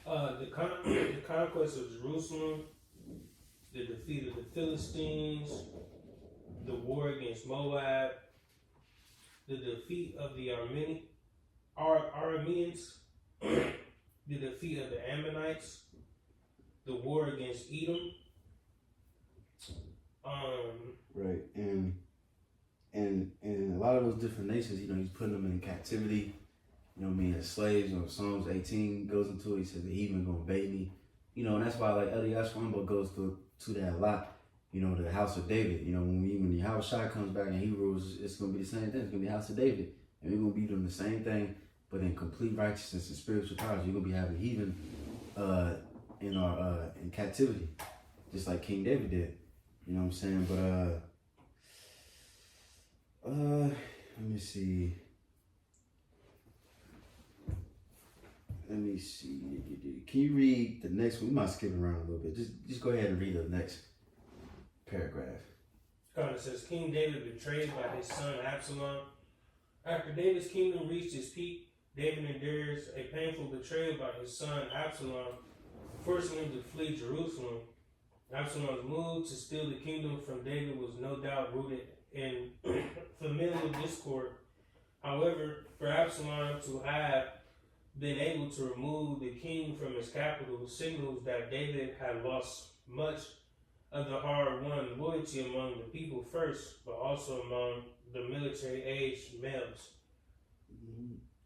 The conquest of Jerusalem, the defeat of the Philistines, the war against Moab, the defeat of the Arameans, the defeat of the Ammonites, the war against Edom. Right, and a lot of those different nations, he's putting them in captivity. You know what I mean? As slaves. Psalms 18 goes into it. He says the heathen gonna obey me. And that's why like Elias Wambo goes to that a lot. The house of David. When the house Shai comes back in Hebrews, it's gonna be the same thing. It's gonna be the house of David, and we're gonna be doing the same thing, but in complete righteousness and spiritual powers. You're gonna be having heathen in captivity, just like King David did. You know what I'm saying? But let me see. Can you read the next one? We might skip around a little bit. Just go ahead and read the next paragraph. It says, King David betrayed by his son Absalom. After David's kingdom reached its peak, David endures a painful betrayal by his son Absalom, forcing him to flee Jerusalem. Absalom's move to steal the kingdom from David was no doubt rooted in familial discord. However, for Absalom to have been able to remove the king from his capital signals that David had lost much of the hard-won loyalty among the people first, but also among the military-aged males.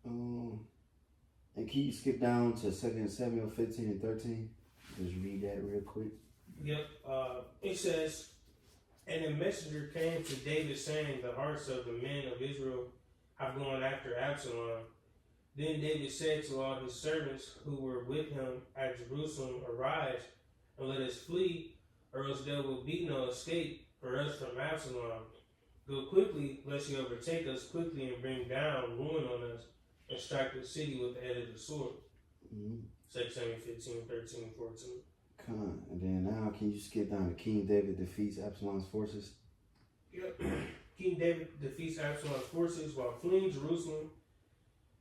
And can you skip down to 2 Samuel 15 and 13? Just read that real quick. Yep. It says, and a messenger came to David saying, the hearts of the men of Israel have gone after Absalom. Then David said to all his servants who were with him at Jerusalem, arise and let us flee, or else there will be no escape for us from Absalom. Go quickly, lest he overtake us quickly and bring down ruin on us, and strike the city with the edge of the sword. 2 Samuel 15, 13, 14. Come on. And then now, can you skip down to King David defeats Absalom's forces? Yep. King David defeats Absalom's forces while fleeing Jerusalem.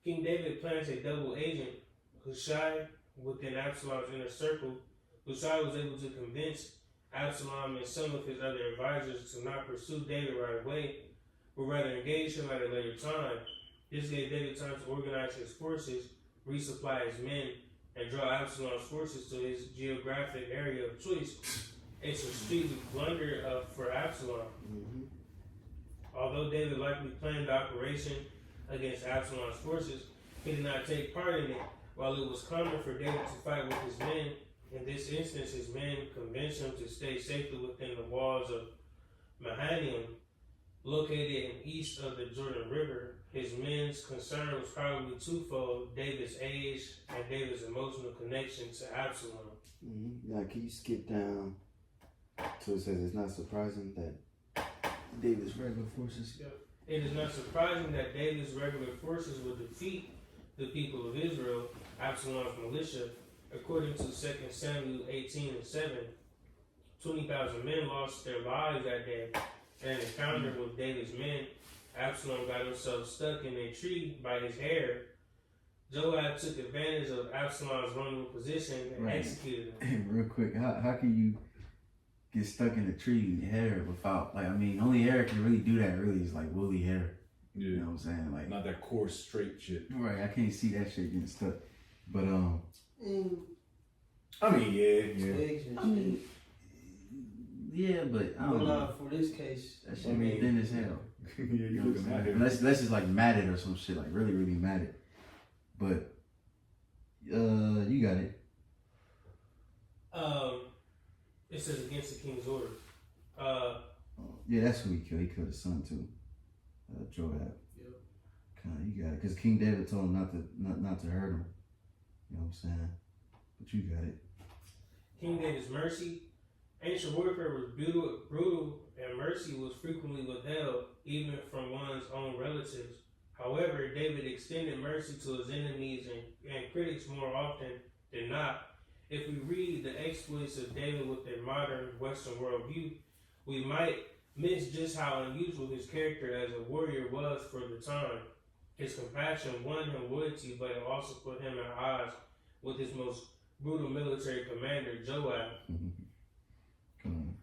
King David plants a double agent, Hushai, within Absalom's inner circle. Hushai was able to convince Absalom and some of his other advisors to not pursue David right away, but rather engage him at a later time. This gave David time to organize his forces, resupply his men, and draw Absalom's forces to his geographic area of choice. A strategic blunder for Absalom. Although David likely planned the operation against Absalom's forces, he did not take part in it. While it was common for David to fight with his men, in this instance his men convinced him to stay safely within the walls of Mahanaim, located east of the Jordan River. His men's concern was probably twofold: David's age and David's emotional connection to Absalom. Now, can you skip down so it says it's not surprising that David's regular forces? It is not surprising that David's regular forces would defeat the people of Israel, Absalom's militia. According to 2 Samuel 18:7, 20,000 men lost their lives that day. In an encounter with David's men, Absalom got himself stuck in a tree by his hair. Joab took advantage of Absalom's vulnerable position and executed him. Real quick, how can you get stuck in a tree in hair without, like, I mean, only hair can really do that, really, is like woolly hair. Yeah. You know what I'm saying? Like, Not that coarse, straight shit. right, I can't see that shit getting stuck. But, I mean, yeah. Twigs and I mean, yeah, but I But don't know. nah, for this case, That shit I mean, be thin as hell. Yeah, You you know what I'm looking saying? out here. Unless it's like matted or some shit, like really, really matted. But, you got it. It says against the king's order. Yeah, that's who he killed. He killed his son too, Joab. Yep. Kind of, you got it. Because King David told him not to hurt him. You know what I'm saying? But you got it. King David's mercy. Ancient warfare was brutal, and mercy was frequently withheld, even from one's own relatives. However, David extended mercy to his enemies and critics more often than not. If we read the exploits of David with a modern Western worldview, we might miss just how unusual his character as a warrior was for the time. His compassion won him loyalty, but it also put him at odds with his most brutal military commander, Joab. Come on.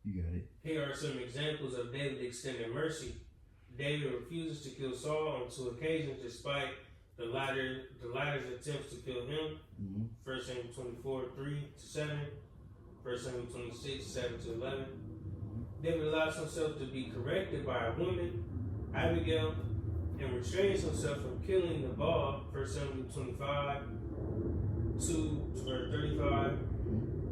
You got it. Here are some examples of David extending mercy. David refuses to kill Saul on 2 occasions despite the latter's attempts to kill him. 1 Samuel 24, 3-7. 1 Samuel 26, 7-11. David allows himself to be corrected by a woman, Abigail, and restrains himself from killing Nabal. 1 Samuel 25, 2-35.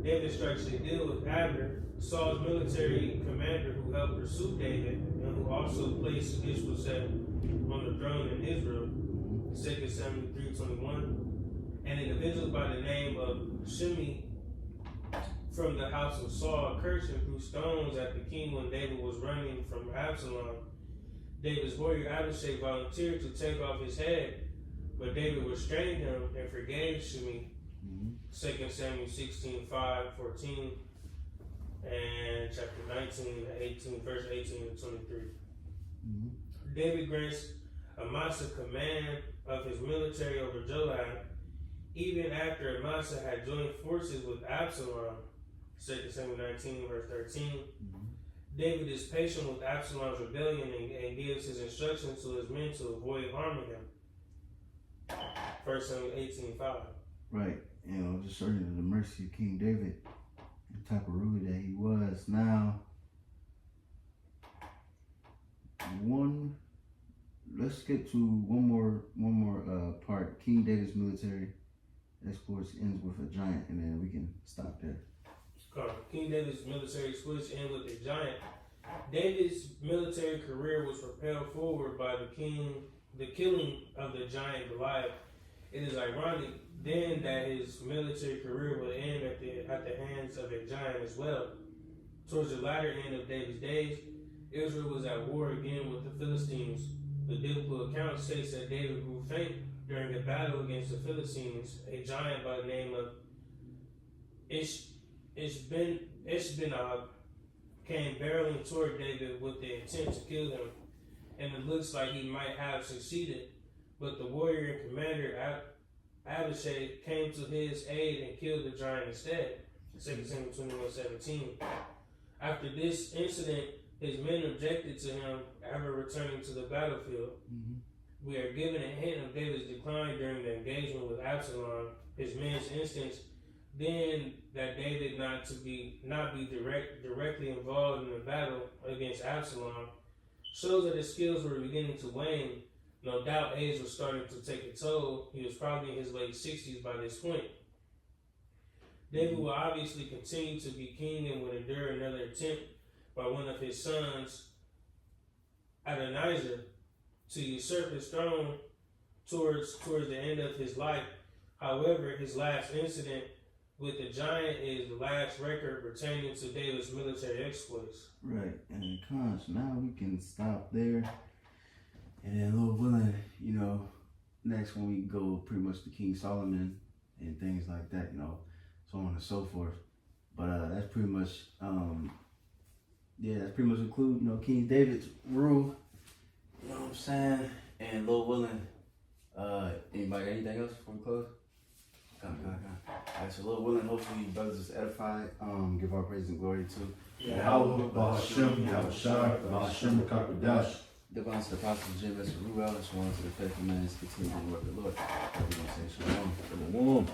David strikes a deal with Abner, Saul's military commander who helped pursue David and who also placed Ishbosheth on the throne in Israel. 2 Samuel 3:21. An individual by the name of Shimei from the house of Saul cursed and threw stones at the king when David was running from Absalom. David's warrior Abishai volunteered to take off his head, but David restrained him and forgave Shimei. 2 Samuel 16:5-14, and chapter 19, 18, verse 18-23. David grants Amasa command of his military over Joab, even after Amasa had joined forces with Absalom. 2 Samuel 19, verse 13. David is patient with Absalom's rebellion and gives his instructions to his men to avoid harming him. 1 Samuel 18:5. Right. You know, just showing you the mercy of King David, the type of ruler that he was. Now, let's get to one more part. King David's military exploits ends with a giant, and then we can stop there. King David's military exploits end with a giant. David's military career was propelled forward by the killing of the giant Goliath. It is ironic then that his military career would end at the hands of a giant as well. Towards the latter end of David's days, Israel was at war again with the Philistines. The biblical account states that David grew faint during a battle against the Philistines. A giant by the name of Ishbenab came barreling toward David with the intent to kill him, and it looks like he might have succeeded. But the warrior and commander Abishai came to his aid and killed the giant instead. 2 Samuel 21:17. After this incident, his men objected to him ever returning to the battlefield. We are given a hint of David's decline during the engagement with Absalom. His men's instance then that David not be directly involved in the battle against Absalom shows that his skills were beginning to wane. No doubt age was starting to take a toll. He was probably in his late 60s by this point. David will obviously continue to be king and would endure another attempt by one of his sons, Adonijah, to usurp his throne towards the end of his life. However, his last incident with the giant is the last record pertaining to David's military exploits. Right, and Conch, now we can stop there. And then Lord willing, you know, next one we go pretty much to King Solomon and things like that, you know, so on and so forth. But that's pretty much, that's pretty much include, you know, King David's rule. You know what I'm saying? And Lord willing, anybody got anything else before we close? Come. Alright, so Lord willing, hopefully you brothers is edified. Give our praise and glory to Yahweh, Bahashem, Yahushua, Bahashem, Kakadash. Divine to the Apostle Jim S. Ruel, and sworn to the faithful man, continue to work the Lord. Everyone say shalom. Shalom.